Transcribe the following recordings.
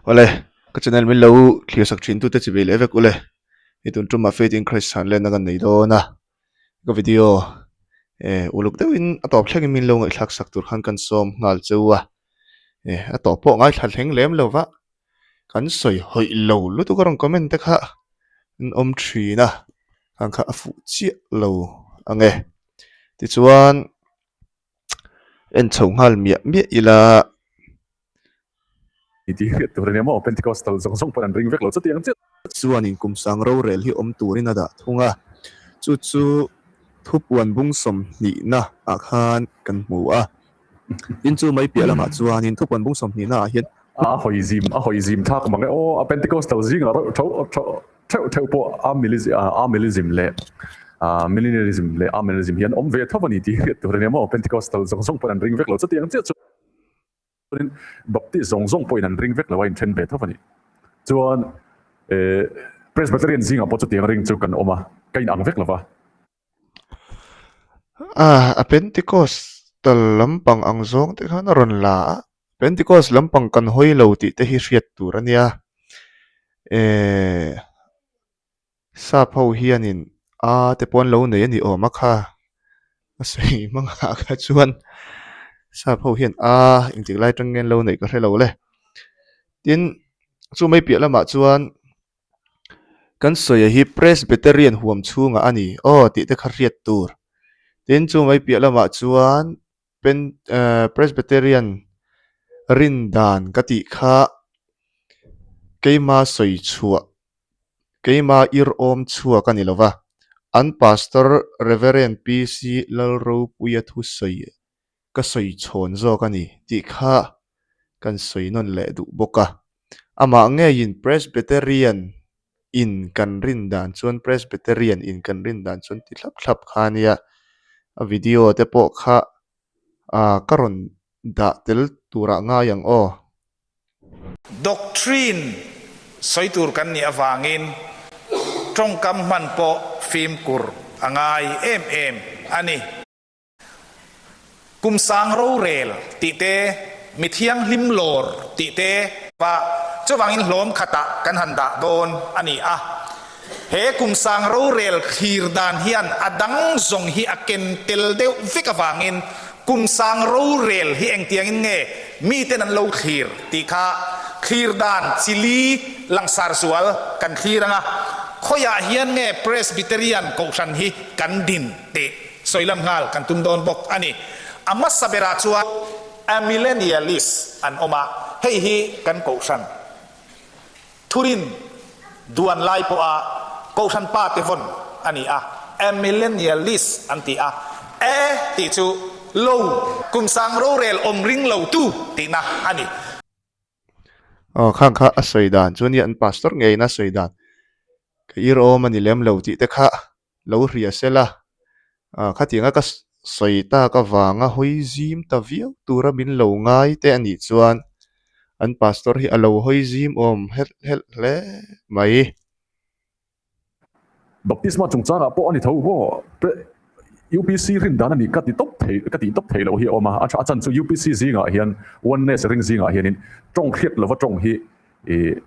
Ole, ka channel min lo thlia sak thin tu te chi vel evek ule. Itun tuma faith in Christ han len nagan nei do na. Ko video uluk deuhin atop thleng min lo ngai thlak sak tur khan kan som ngal chewa. Atop po ngai thal heng lem lo wa. Kan soi hoi lo lu tu karong comment te kha. Om thri na. Kan kha afu chi lo ange. Ti chuan en chong hal mia ila Iti tur emaw Pentecostal song paran ring vek lo chu tiang chet chuan in kumsang ro rel hi om turin ada thunga chu thupuan bung som ni na akhan kan mu a in chu mai piala ma chuan in thupuan bung som ni na hian a hoizim thak mangai o Pentecostal zinga ro tho po amilism le millennialism le amilism hian om ve thawani ti tur emaw Pentecostal song paran ring vek lo chu tiang chet baptist zong po in ring vek lawain then ve thawani chuan Presbyterian zinga po chu tiang ring chu kan oma kain ang vek lawa a Pentecostal lampang ang zong te khan ron la Pentecost lampang kan hoi lo ti te hi hriat tur ania sa pho hianin te pon lo nei ani oma kha sei manga kha chuan sa pho hian ingtik lai tang ngen lo nei ka hrelo le tin chu mai pia lama chuan kan soya hi Presbyterian huam chunga ani ti te kha riat tur tin chu mai pia lama chuan Presbyterian rindan ka ti kha keima soi chua keima ir om chua kan ilova an pastor Reverend PC lalro puya thu soi ka soi chon zo kani ti kha kan soi non le du boka ama nge in Presbyterian in kan rindan chuan Presbyterian in kan rindan chuan ti thlap khania a video te po kha karon da tel tura nga yang doctrine soitur kan ni vangin trong kam man po phim kur angai em ani kum sang ro rel ti te mithiang lim lor ti te pa chu wangin hlom khata kan handa don ani he kum sang ro rel khir dan hian adang zong hi aken tel deu fika wangin kum sang ro rel hi eng tiang in nge mi ten an lo khir ti kha khir dan chili langsar sual kan khiranga khoya hian nge Presbyterian ko san hi kan din te soilam ngal kan tum don bok ani amma sabera chua a millennialist an oma hei hi kan ko san thurin duan lai po ko san pa te von ani a millennialist anti ti chu lo kum sang ro rel om ring lo tu ti na ani khang kha asoi dan chuan an pastor ngei na soi dan ka ir om ani lem lo ti te kha lo ria sela khatinga ka soi ta ka wanga hoi zim ta viau tura min lo ngai te ani chuan an pastor hi alo hoi zim om hel hle mai baptisma chungchanga po ani tho bo UPC rin dan ani kati top thei lo hi oma acha chan chu UPC zinga hian oneness ring zinga hian in tong khiat lo wa tong hi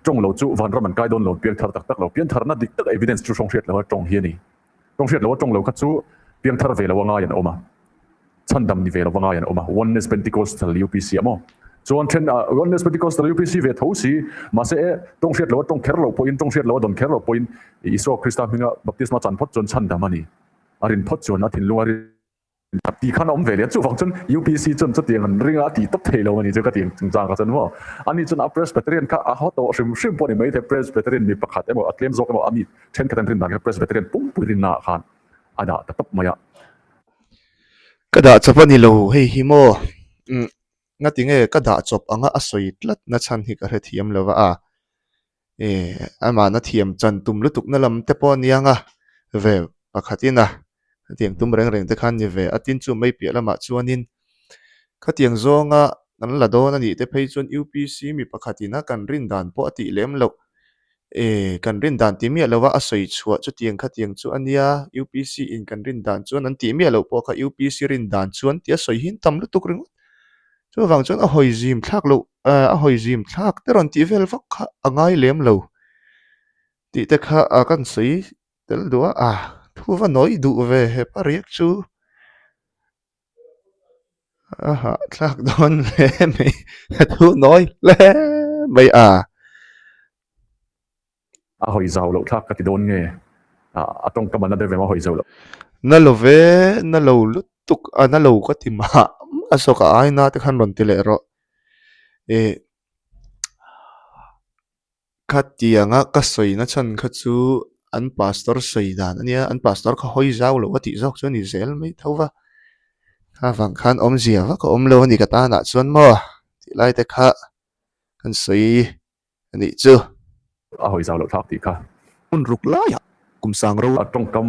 tong lo chu van raman kai don lo piang thar tak lo pian thar na dik tak evidence chu song khiat lo tong hi ni tong khiat lo tong lo kha chu piang thar ve lo nga yan oma chandam ni ve lo nga yan oma oneness Pentecostal UPC amo chuan then oneness Pentecostal UPC ve thosi ma se tong khiat lo tong kher lo point tong khiat lo don kher lo point iso Christa minga baptisma chan phot chon chandam ani arin phot chon athin luari ti khan om ve le chu wang chon UPC chon chu tiang ringa ti top thelo ani chu ka tiang chungchang ka chon mo ani chon Presbyterian ka a hoto shim poni mai the Presbyterian mi pakhat emo atlem zok emo ami then ka tan rin na Presbyterian pum purin na khan ada top maya kada chapani lo hei hi mo ngatinge kada chop anga asoi tlat na chan hi ka he thiam lova ama na thiam chan tum lutuk na lam te pon yanga ve pakhatina tiang tum reng te khan ni ve atin chu mai pia lama chuanin khatiang zonga nan la don ani te phei chun UPC mi pakhatina kan rin dan po ati lem lo kan rin dan ti mi lowa asoi chhuwa chu tiang khatiang chu ania UPC in kan rin dan chuan an ti mi lo po kha UPC rin dan chuan tia soi hin tam lutuk ring chu wang chuan a hoi zim thlak lo a hoi zim thlak te ron ti vel vak kha angai lem lo ti te kha a kan sei tel dua thu va noi du ve he pariak chu aha thlak don le mai thu noi le mai a hoi zau lo thak ka ti don nge atong kamana de ve ma hoi zau lo na lo ve na lo lutuk na lo ka ti ma asoka ai na te khan ron ti le ro e khatianga ka soina chan kha chu an pastor soidan ania an pastor kha hoi zau lo ati zok chu ni zel mai thowa kha wang khan om zia wa ka om lo ni ka ta na chuan mo ti lai te kha kan soi ani chu a hoi zau lo thak ti kha un ruk la ya kum sang ro atong kam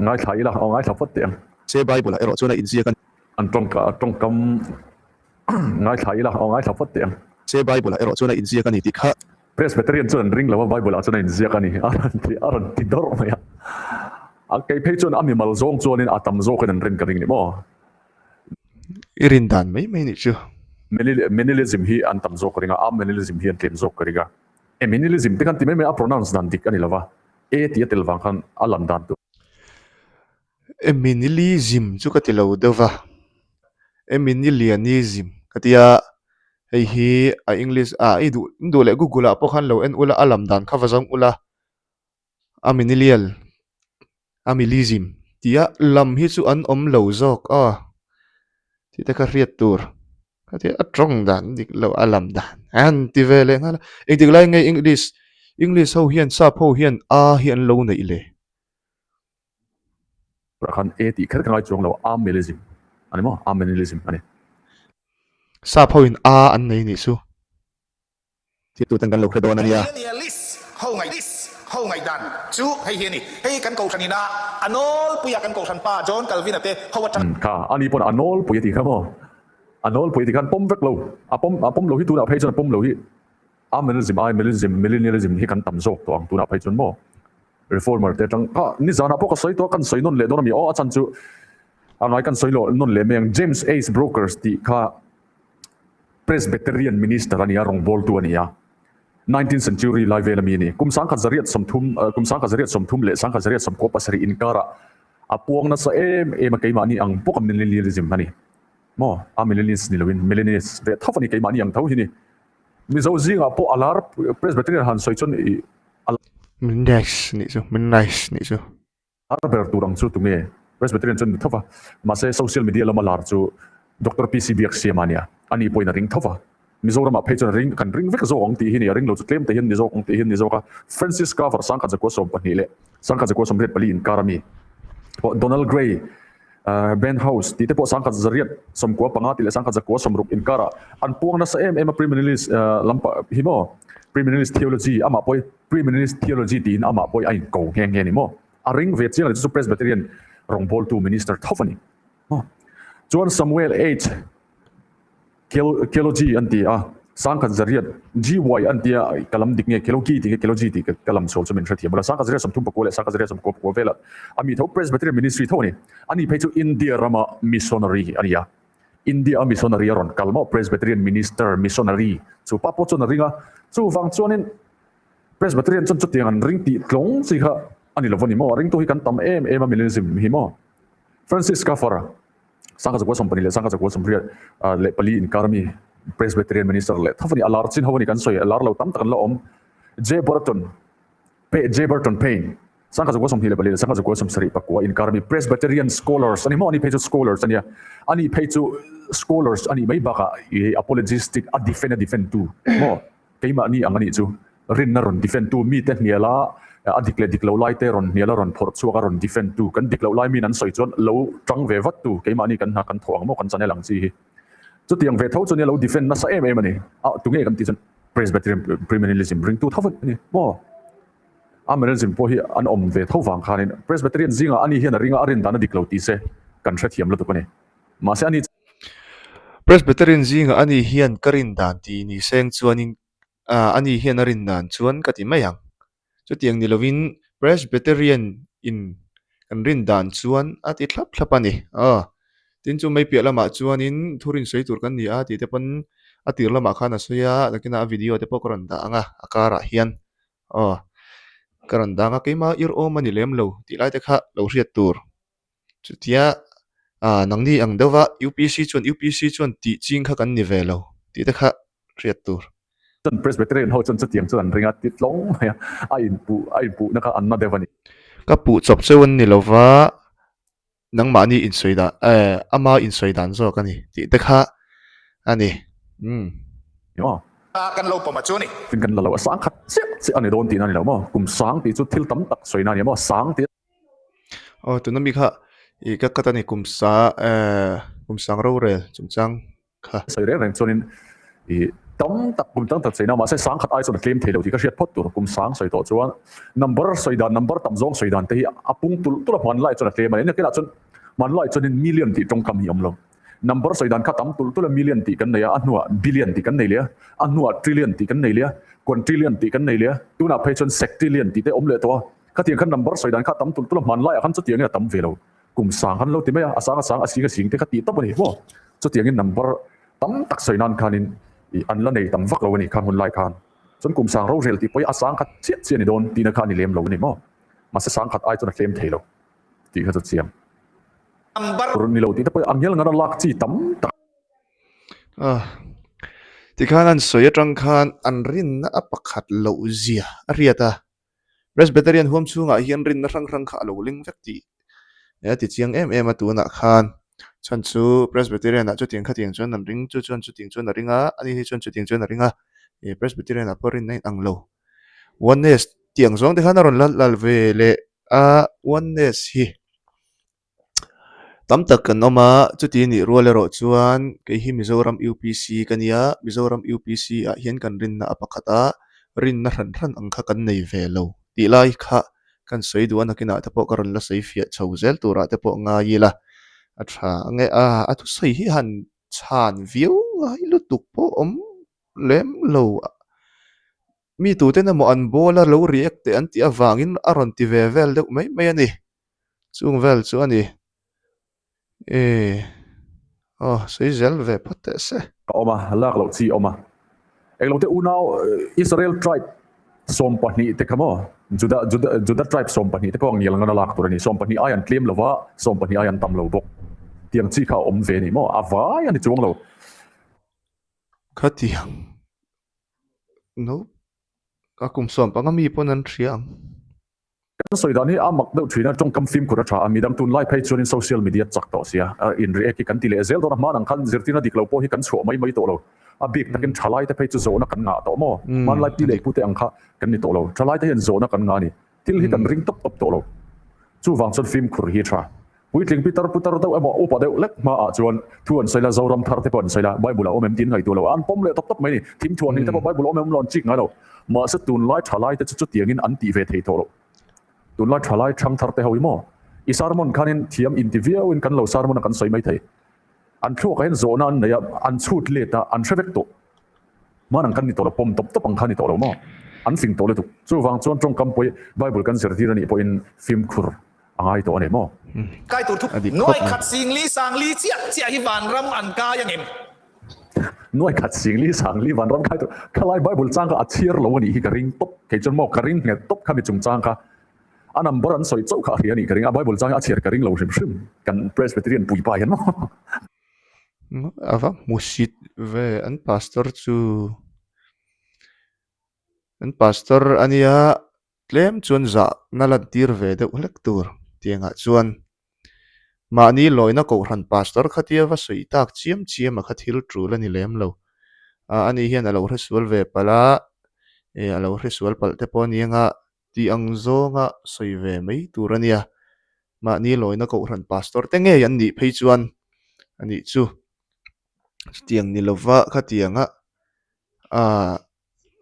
ngai thai la ngai thap fat tiang che bible ero chuna in zia kan atong kam ngai thai la ngai thap fat tiang che bible ero chuna in zia kan ti kha Presbyterian chuan ring lawa Bible a chuan in ziak ani aran ti dor maya a kei phei chuan ami mal zong chuan in atam zo kan rin ka ring ni mo irin dan mai mai ni chu minimalism hi an tam zo ringa minimalism hi an tlem zo ringa minimalism te kan ti me a pronounce dan dik ani lawa ti tel wang khan alam dan tu minimalism chu ka ti lo dova minimalism katia hei hi a english i du le google a po khan lo en ula alam dan kha wazang ula minimalism tia lam hi chu an om lo zok ti ta ka riat tur katia atong dan dik lo alam dan an ti vele ngala ek dik lai ngai english ho hian sa pho hian hian lo nei le khan ti kher kan ai chong lo minimalism ani mo minimalism ani sa pho in an nei ni su ti tu tan kan lo khredon ania list hau ngai dan chu hei hian ni hei kan ko thanina anol puya kan ko than pa John Calvin ate hawa than kha ani pon anol pu ti kha mo anol pu ti kan pom vek lo pom lo hi tu na phei chon pom lo hi minimalism millennialism hi kan tam zo to ang tu na phei chon mo reformer te tang ni zana po ka soi to kan soi non le don mi achan chu angai kan soi lo non le meng James Ace Brokers ti kha Presbyterian minister ania rong bol tu ania 19th century live elami ni kum sang kha zariat somthum le sang kha zariat som ko pasari inkara apuang na sa em kai mani ang pokam millennialism ani mo millennials ni lowin millennials ve thafani kai mani ang thau hi ni mi zo zinga po alar Presbyterian han soi chon min nice ni chu arber turang chu tume Presbyterian chon thafa ma se social media lama lar chu Dr. PCBX mania ani poina ring thafa Mizoram a page ring kan ring vek zo ong ti hi ni ring lo chu tlem te hin ni zo ong ti hin ni zo ka Francis Cover sang ka ko som pani le sang ka ko som ret pali in karami Donald Gray Ben House ti te po sang ka zariat som ko panga ti le sang ka ko som ruk in kara an puang na sa em premillennialist lampa himo premillennialist theology ama poi premillennialist theology tin ama poi ai ko heng ni mo a ring ve chiang chu Presbyterian rong bol tu minister thofani John Samuel 8 kiloji anti sang kan zariat gy anti kalam diknge kiloji ti kalam so chumen thati bula sang kan zariat som thum pakole sang kan zariat som ko vela ami tho Presbyterian ministry thoni ani phechu India rama missionary area India missionary ron kalmo Presbyterian minister missionary chu papo chon ringa chu wang chonin Presbyterian chon chutiang an ring ti tlong si kha ani lovoni mo ring to hi kan tam millennialism hi mo Francis Kafara sangka zakwa sompani le sangka zakwa sompri le pali in karmi Presbyterian minister le thafani alar chin hawani kan soi alar lo tam takan lo om J Burton Payne sangka zakwa sompi le pali sangka zakwa somsari pakwa in karmi Presbyterian scholars ani mo ani page scholars ani page scholars ani mai baka apologistic a defend tu mo keima ani angani chu rin na ron defend tu mi te niala diklo lai te ron niala ron phor chuaka ron defend tu kan diklo lai min an soi chon lo tang ve vat tu keima ni kan na kan thong mo kan chane lang chi chu tiang ve tho chon lo defend na sa em ani tu nge kan ti chon Presbyterian premillennialism ring tu thawat ni mo millennialism po hi an om ve tho wang khanin Presbyterian zinga ani hian ringa arin dana diklo ti se kan thra thiam lo tu pani ma se ani Presbyterian zinga ani hian karin dan ti ni seng chuanin ani hian arin dan chuan kati mayang chu tiang ni lovin Presbyterian in kan rin dan chuan ati thlap ani tin chu mai pia lama chuanin thurin sei tur kan ni a ti te pan a tir lama khan a soya lakina video te pawh karon da anga akara hian karon danga keima ir om ani lem lo ti lai te kha lo riat tur chutia nang ni ang dewa UPC chuan ti ching kha kan ni ve lo ti te kha riat tur chân Presbyterian ho chân tiếng chân ringa tit long ai pu naka anna devani ka pu chop chewon ni lova nang ma ni in soida ama in soidan zo kani ti te kha ani yo kan lo pa ma chu ni tin kan lo sang khat se ani don tin ani lo mo kum sang ti chu thil tam tak soina ni mo sang ti tu nami kha I ka katani kumsang ro re chungchang kha soi re reng chonin I tam tak kum tang tak seina ma se sang khat ai so claim thelo ti ka riat phot tur kum sang soi to chuan number soidan number tam zong soidan te hi apung tul man lai chon claim ani ke la chon man lai chonin million ti tong kam hi om lo number soidan kha tam tul million ti kan neya anua billion ti kan nei le anua trillion ti kan nei le quadrillion ti kan nei le tu na phei chon sextillion ti te om le to ka ti khan number soidan kha tam tul man lai khan chu ti nge tam velo kum sang han lo ti me asang asi ka sing te ka ti to ni mo chu ti nge number tam tak soinan khanin I an la nei tam vak lo ni khan hun lai khan chon kum sang ro rel ti poi asang khat chi ni don ti na khan ni lem lo ni mo ma se sang khat ai chon claim thelo ti kha chu chiam number ni lo ti te poi angel ngana lak chi tam tak ti khan an soya tang khan an rin na apakhat lo zia ariata Presbyterian home chunga hian rin na rang kha lo ling vek ti ti chiang em atuna khan chan chu Presbyterian chu tiang kha tiang chuan an ring chu chuan chu tiang chuan a ringa ani hi chuan chu tiang chuan a ringa Presbyterian a porin nei ang lo oneness tiang zong te khan aron lal ve le oneness hi tam tak kan oma chu ti ni ruale ro chuan ke hi Mizoram UPC kania Mizoram UPC a hian kan rin na apakhata rin na ran ang kha kan nei ve lo ti lai kha kan soi duan akina te pawh karon la sei fia chhozel tura te pawh nga yila atha nge a thu sei hi han chan view ngai lu tuk po om lem lo mi tu te na mo an bola lo react te an ti awangin aron ti ve vel deuh mai ani chung vel chu ani sei zel ve pote se oma lak lo chi oma ek lo te unau Israel tribe som pani te kamo juda tribe som pani te pawng yelanga lak tur ni som pani ayan claim lova som pani ayan tam lo bok tiang chi kha om ve ni mo awai ani chuang lo khatiang no akum som pangami pon an thiang kan soidan hi amak do thina tong kam film kura tha amidam tun lai phei chuan in social media chak to sia in react kan ti le zel do ma nang khan zirtina diklo po hi kan chho mai to lo a big takin thalai te phei chu zona kan nga to mo man lai ti le pu te angkha kan ni to lo thalai te hin zona kan nga ni til hi kan ring top to lo chu wang chon film khur hi tha puitling putar do emo opa de lek ma a chuan thuan saila zoram thar te pon saila bible om em tin ngai to lo an pom le top mai ni thim thuan ni te bible om em lon chik ngai lo ma se tun lai thalai te chu tiangin an ti ve thei to lo tun lai thalai thang thar te hoi mo I sarmon khanin thiam interview in kan lo sarmon kan soi mai thei an thlo ka hen zona an neya an chut le ta an thevek to manang kan ni to pom top ang khani to lo mo an sing to le tu chu wang chon trong kam poi bible kan ser tirani po in film khur angai to ane mo kai tur thuk noi khat sing li sang li chia hi van ram an ka yang em noi khat sing li sang li van ram khai to khalai bible chang ka achier lo ni hi ka ring top ke chon mo ka ring nge top khami chung chang ka anam boran soi chau kha hiani ka ring a bible chang achier ka ring lo shim kan Presbyterian pui pa yan mo ava musit ve an pastor ania tlem chuan za nalan tir ve de ulek tur tianga chuan mani loina ko ran pastor khatia va soi tak chiam a khathil trul ani lem lo ani hian alo resual ve pala alo resual pal te pon yanga ti ang zonga soi ve mai turania mani loina ko ran pastor te nge yan ni phei chuan ani chu tiang ni lova khatianga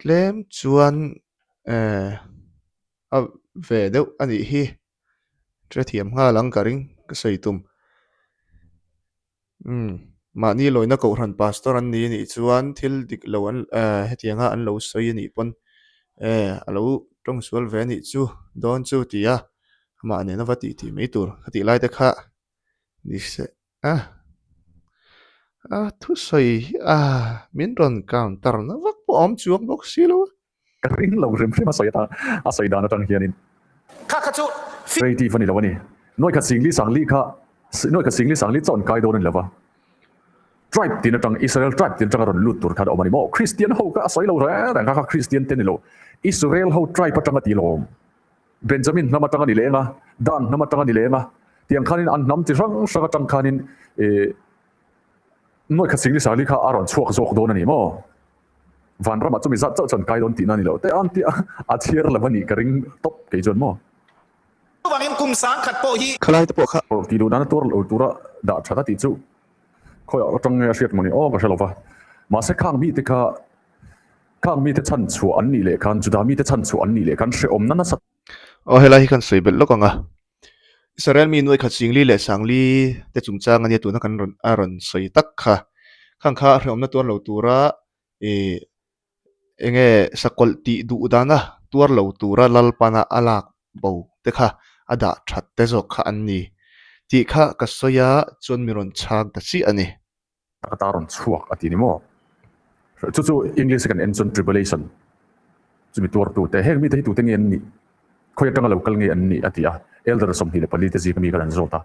tlem chuan a ve deuh ani hi trethiam nga lang karing ka seitum mani loina ko ran pastor an ni chuan thil dik lo an hetianga an lo soi ni pon alo tong sual ve ni chu don chu tia ma ne na vati ti mei tur khati lai te kha ni se thu soi min ron counter na vak po om chuang bok silo ka ring lo rem rem a soi dan atang hianin ข้าขจุ ready fani lawani noi kha singli sangli kha noi kha singli sangli chon kai don lawa tribe tin atang Israel tribe tin atang ron lut tur kha omani mo Christian ho ka soi lo ra da ka Christian ten lo Israel ho tribe atang ati lo Benjamin nama tanga ni lenga Dan nama tanga ni lenga tiang khanin an nam ti rang sanga tang khanin noi kha singli sangli kha aron chuak zok don ani mo van rama chumi zat chon kai don ti na ni lo te an ti a thier lawani ka ring top ke jon mo vangin kum sang khat po hi khalai te po kha ti do dan tur lo tura da thata ti chu khoi a tang ya shiat mani o ka shalova ma se khang mi te kha khang mi te chan chu an ni le khan juda mi te chan chu an ni le khan she om na na sat o hela hi kan soi bel lokanga Israel mi noi kha singli le sangli te chungchang ani tu na kan ron aron soi tak kha khang kha hrom na tur lo tura e enge sakol ti du dana tur lo tura lalpana alak bo te kha ada that te zo kha anni ti kha ka soya chon miron chak ta chi ani ka ta ron chuak ati ni mo chu chu English kan enson tribulation chumi tur tu te heng mi te tu te ngen ni khoi tanga local nge an ni atia elder som hi le pali te ji kami kan zota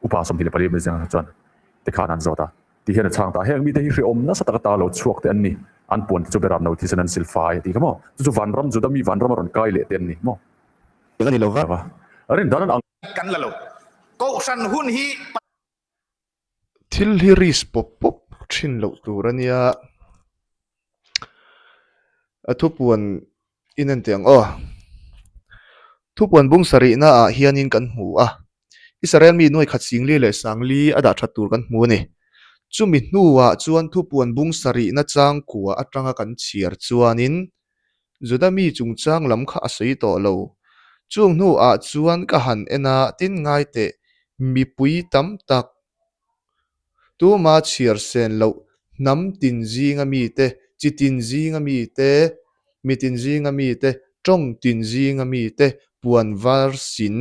upa som hi le pali me jang chan te khan an zota ti hian chang ta heng mi te hi ri om na sa ta ta lo chuak te an ni an pon chu beram no thi sanan silfai ti kamo chu van ram ju da mi van ram ron kai le ten ni mo ngani lo va arin dan ang กันละโลก็สันหุ่นฮี thil hi ris pop pop thin lo turania athupuan inan tiang thupuan bung sari na hianin kan hmu Israel mi noi khat singli le sangli ada thattur kan hmu ni chumi hnuwa chuan thupuan bung sari na chang kuwa atanga kan chiar chuanin zudami chungchang lam kha asei to lo chung hnu chuan ka han ena tin ngai te mipui tam tak tu ma chiar sen lo nam tin zinga mi te chitin zinga mi te mitin zinga mi te tong tin zinga mi te puan var sin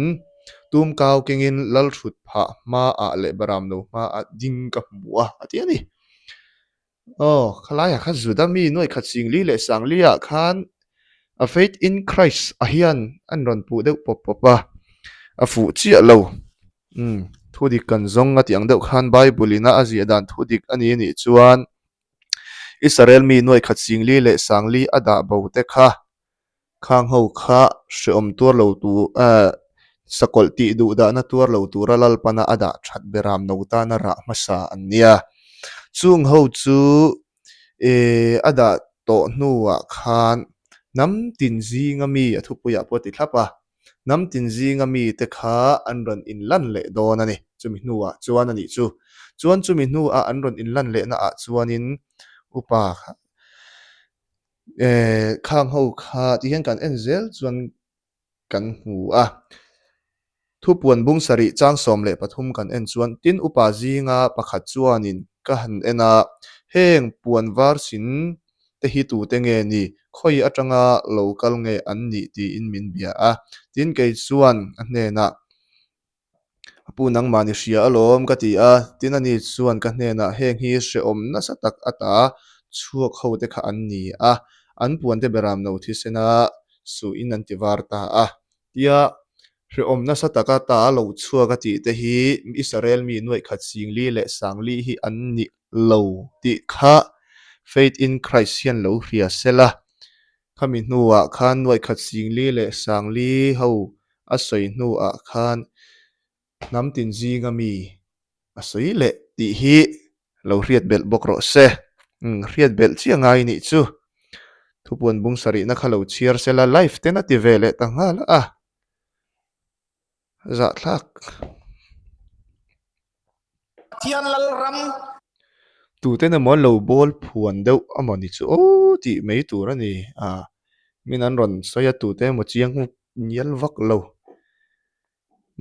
tum kaw kengin lal thut pha ma le baram no ma ding ka hmu atiani khalaya kha zudami noi khat singli le sanglia khan a faith in Christ a hian an ron pu deuh pop popa a fu chi lo thudik kan zong atiang deuh khan bible ina azia dan thudik ani ni chuan Israel mi noi khat singli le sangli ada bo te kha khang ho kha shom tur lo tu sakol ti du da na tur lo tu ralal pana ada that beram no ta na ra masa ania chung ho chu ada to nuwa khan nam tin zinga mi athupuya poti thlapa nam tin zinga mi te kha an ron in lan le don ani chumi hnuwa chuan ani chu chuan chumi hnu an ron in lan le na chuanin upa khang ho kha ti hian kan enzel chuan kan hmu thupuan bung sari chang som le pathum kan en chuan tin upa zinga pakhat chuanin ka han ena heng puan var sin te hi tu te nge ni khoi atanga local nge an ni ti in min bia tin ke chuan a hne na pu nang mani hria alom ka ti tin ani chuan ka hne na heng hi hre om na sa tak ata chuak ho te kha an ni an puan te beram no thi sena su in an ti var ta tia hre om na sa taka ta lo chuaka ti te hi Israel mi nuai khat singli le sangli hi an ni lo ti kha faith in Christ hian lo hria sela khami hnuwa khan nuai khat singli le sangli ho a soi hnuwa khan nam tin zinga mi a soi le ti hi lo hriat bel bok ro se hriat bel chi angai ni chu thupuan bung sari na khalo chiar sela life te na ti vele tangala za thlak เทียนลลร tu te na mon lo bol phuan deuh amoni chu ti mei tur ani min an ron soya tu te mo chiang nial vak lo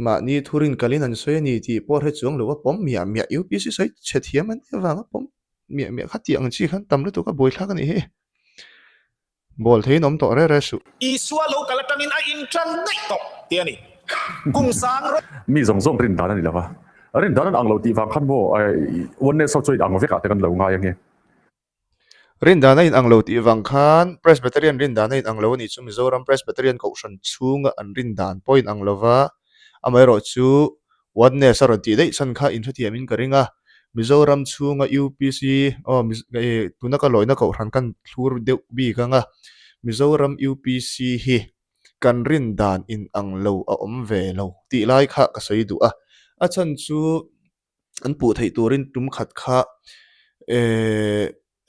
ma ni thurin kalin an soya ni ti por he chuang lo wa pom mia mia UPC soi chethiam an ewanga pom mia mia khati ang chi khan tam lu tu ka boi thak ani he bol thein om to re su อีสัวโลกาลตังอินอินทรันได้ตกเตียนี่กุมสางร mi zong zong rin dan ani lawa rin dan ang lo ti wang khan mo oneness so choi ang veka te kan lo nga yang Rindana in anglo ti wang khan Presbyterian rindana in anglo ni chu Mizoram Presbyterian ko shan chunga an rindan point anglova amai ro chu oneness aro ti dei san kha in thu ti amin karinga Mizoram chunga UPC tunaka loina ko ran kan thur de bi kanga Mizoram UPC hi kan rindan in anglo a om ve lo ti lai kha ka sei du a chan chu an pu thei turin tum khat kha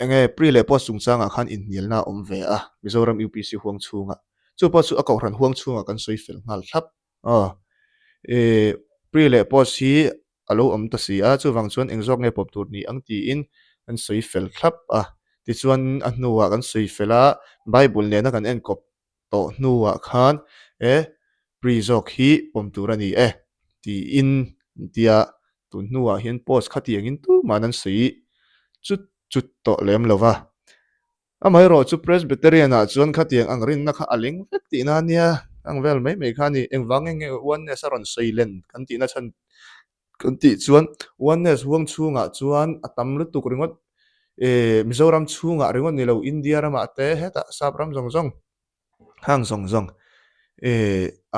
enge pre le post chung changa khan in nial na om ve Mizoram UPC huang chunga chu pa chu akau ran huang chunga kan soi fel ngal thap a pre le post hi alo om ta si chu wang chuan engzok nge pop tur ni ang ti in an soi fel thlap ti chuan a hnuwa kan soi fela bible ne na kan en kop to hnuwa khan pre zok hi pom tur ani ti in tia tu hnuwa hian post khatiang in tu manan sei chút chút to lem lova amai ro chu Presbyterian chuan khatiang ang rin na kha aling vek ti na nia ang vel mai mai khani eng wangeng oneness aron soilen kan ti na chan kan ti chuan oneness huang chunga chuan atam lu tuk ringot Mizoram chunga ringot ni lo India rama te heta sapram zong zong hang zong zong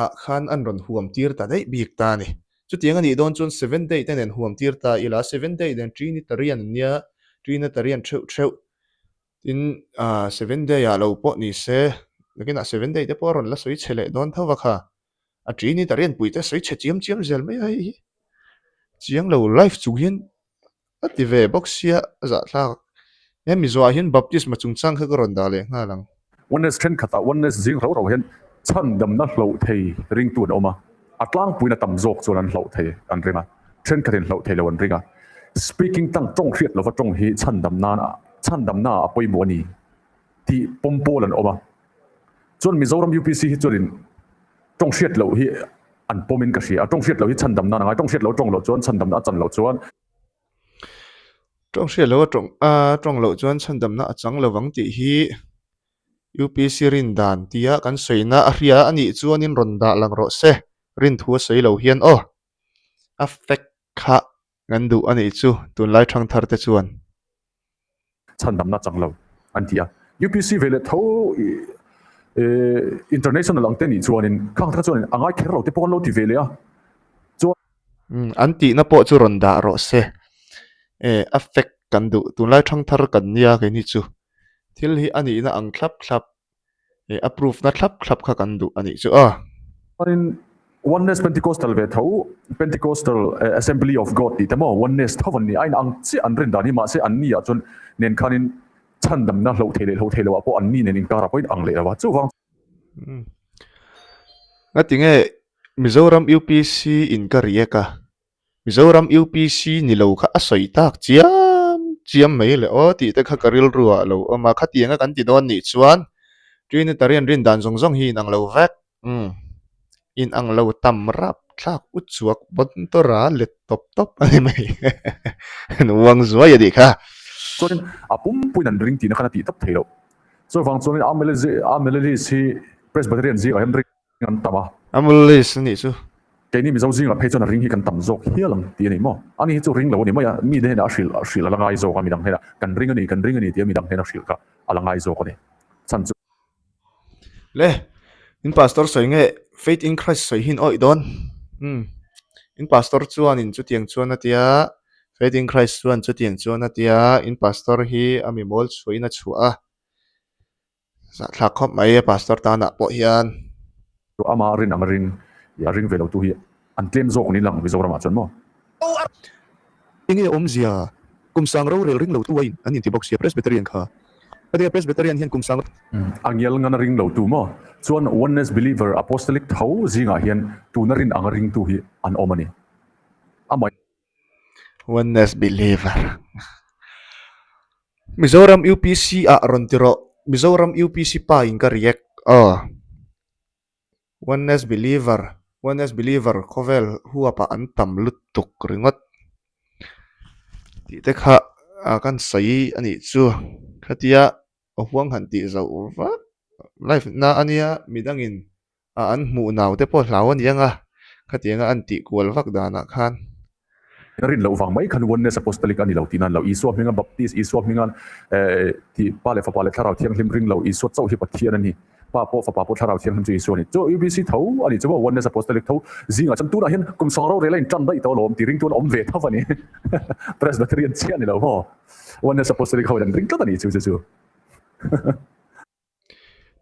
a khan an ron huam tir ta dei bik ta ni chu tiang ani don chun 7 day ten en huam tir ta ila 7 day den trinitarian nia trinitarian theu tin 7 day a lo po ni se lekin 7 day te poron la soi chele don thawa kha a trinitarian puite soi che chiam chiam zel mai ai chiang lo life chu hian ati ve boxia za thla em mi zo hian baptist ma chung chang kha ron da le nga lang oneness trend khata oneness jing ro ro hian chan dam na lo thei ring tu oma atlang puina tam jok chuan an lo thei an ringa trend khatin lo thei lo an ringa speaking tang tong khiat lo wa tong hi chan dam na apoi mo ni ti pompol an oma chuan Mizoram UPC hi chuan tong khiat lo hi an pomin ka hria tong khiat lo hi chan dam na ngai tong khiat lo tong lo chuan chan dam na chan lo chuan trong xe lo trong lo chuan chan dam na achang lo wang ti hi UPC rin dan tia kan soina a hria ani chuan in ron da lang ro se rin thu sei lo hian a FIC kha ngan du ani chu tun lai thang thar te chuan chan dam na chang lo an tia UPC vele tho international ang te ni chuan in khang tha chuan angai kher lo te pon lo ti vele an ti na po chu ron da ro se a FIC kan du tun lai thang thar kan nia ke ni chu thil hi ani na ang thlap thlap approve na thlap thlap kha kan du ani chu in oneness Pentecostal ve tho Pentecostal Assembly of God ti tamo oneness thovan ni ain ang chi an ren dani ma se an ni a chun nen khanin chan dam na lo thele wa po an ni nen in kara point ang le wa chu wang nga tinge Mizoram UPC in karieka Mizoram UPC ni lo kha asoi tak chiam mai le ti te kha karil ruwa lo ma kha tianga kan ti don ni chuan trinitarian rin dan zong zong hi nang lo vek in ang lo tam rap thlak uchuak bon tora le top ani mai nuang zuwa ya di kha chuan apum puin an ring ti na khana ti tap thelo so wang chuan amele si Presbyterian ji a hen ring an tama amulis ni chu ke ni mi zo zinga phei chuan ring hi kan tam zok hialang ti ni mo ani chu ring lo ni maya mi de na shil alangai zo ka mi dang hena kan ring ani ti mi dang hena shil ka alangai zo ko ni chan chu le in pastor soi nge faith in Christ soi hin oi don in pastor chuan in chu tiang chuan atia faith in Christ chuan chu tiang chuan atia in pastor hi ami mol chuina chua sa thla khop mai pastor ta na po hian ama rin ang ring ya ring velo tu hi an tlem zok ni lang Mizoram a chuan mo inge omzia kumsang ro rel ring lo tu wain an in ti box ya Presbyterian kha adia Presbyterian hian kumsang angyal ngana ring lo tu mo chuan oneness believer apostolic tho zinga hian tuna rin ang ring tu hi an omani amai oneness believer Mizoram UPC a rontiro Mizoram UPC pa in kariek oneness believer kovel huwa pa an tam lutuk ringot ti te kha kan sai ani chu khatia huang han ti zo wa life na ania midangin an mu naw te po hlaw ania nga khatianga an ti kual vak dana khan rin lo wang mai khan oneness apostolic ani lo tinan lo isu minga baptist isu minga ti pale fa pale tharau thiang hlim ring lo isu chau hi pathian ani pa po fa pa po tharau thiang hlim chu isu ni cho UBC tho ani chu oneness apostolic tho zinga cham tu na hian kum sangro re lain chan dai to lom ti ring tu om ve thawani presbyterian chian ni lo ho oneness apostolic ho dan ring ta ni chu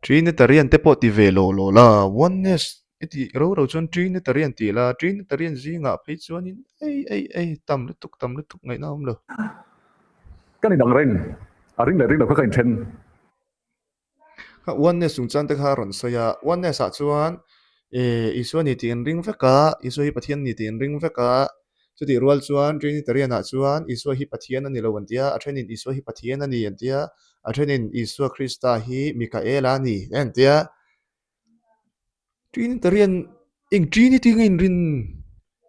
Trinitarian te po ti ve lo la oneness iti ro chuan Trinitarian ti la Trinitarian zinga phei chuan in ei tam lu tuk ngai na om lo kan dang ren a ring le ko kain then oneness sung chan te kha ron so ya oneness a chuan isu ni tin ring veka isu hi pathian ni tin ring veka chu ti rual chuan Trinitarian a chuan isu hi pathian ani lo wantia a thenin isu hi pathian ani antia a thenin isu Krista hi Mikael ani antia Trinitarian ing Trinity ngin rin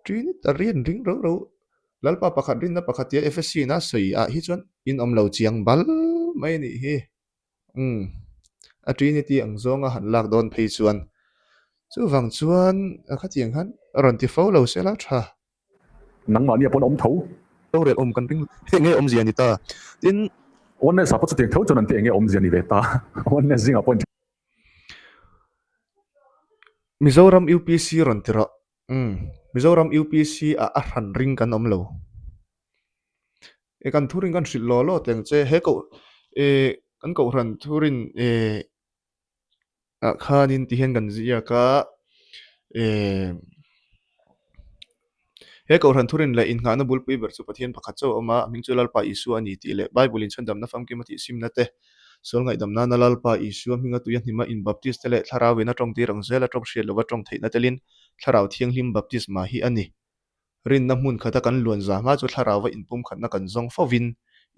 Trinitarian ring ro lalpa pakhat rin na pakhat ya FIC na sei a hi chuan in om lo chiang bal mai ni hi a Trinity ang zonga han lak don phei chuan chu wang chuan a khatiang han ron ti fo lo se la tha nang ma ni pon om tho to re om kan ring nge om ziani ta tin oneness apo chu te tho chuan an te nge om ziani ve ta oneness zinga pon Mizoram UPC ron tira Mizoram UPC a ran ring kan om lo e kan thuring kan hrit lo teng che he ko kan ko ran thurin a khanin ti hen kan zia ka he ko ran thurin la in nga na bulpui ber chu pathian pakhat chaw oma mingchulal pa isu ani ti le bible in chandam na fam ki mati sim na te sol ngai dam na nalal pa isu minga tu yan hima in baptist le tharawi na tong ti rang zela tong hriat lo wa tong theina telin tharau thiang hlim baptist ma hi ani rin na mun khata kan luan za ma chu tharawa in pum khat na kan zong fowin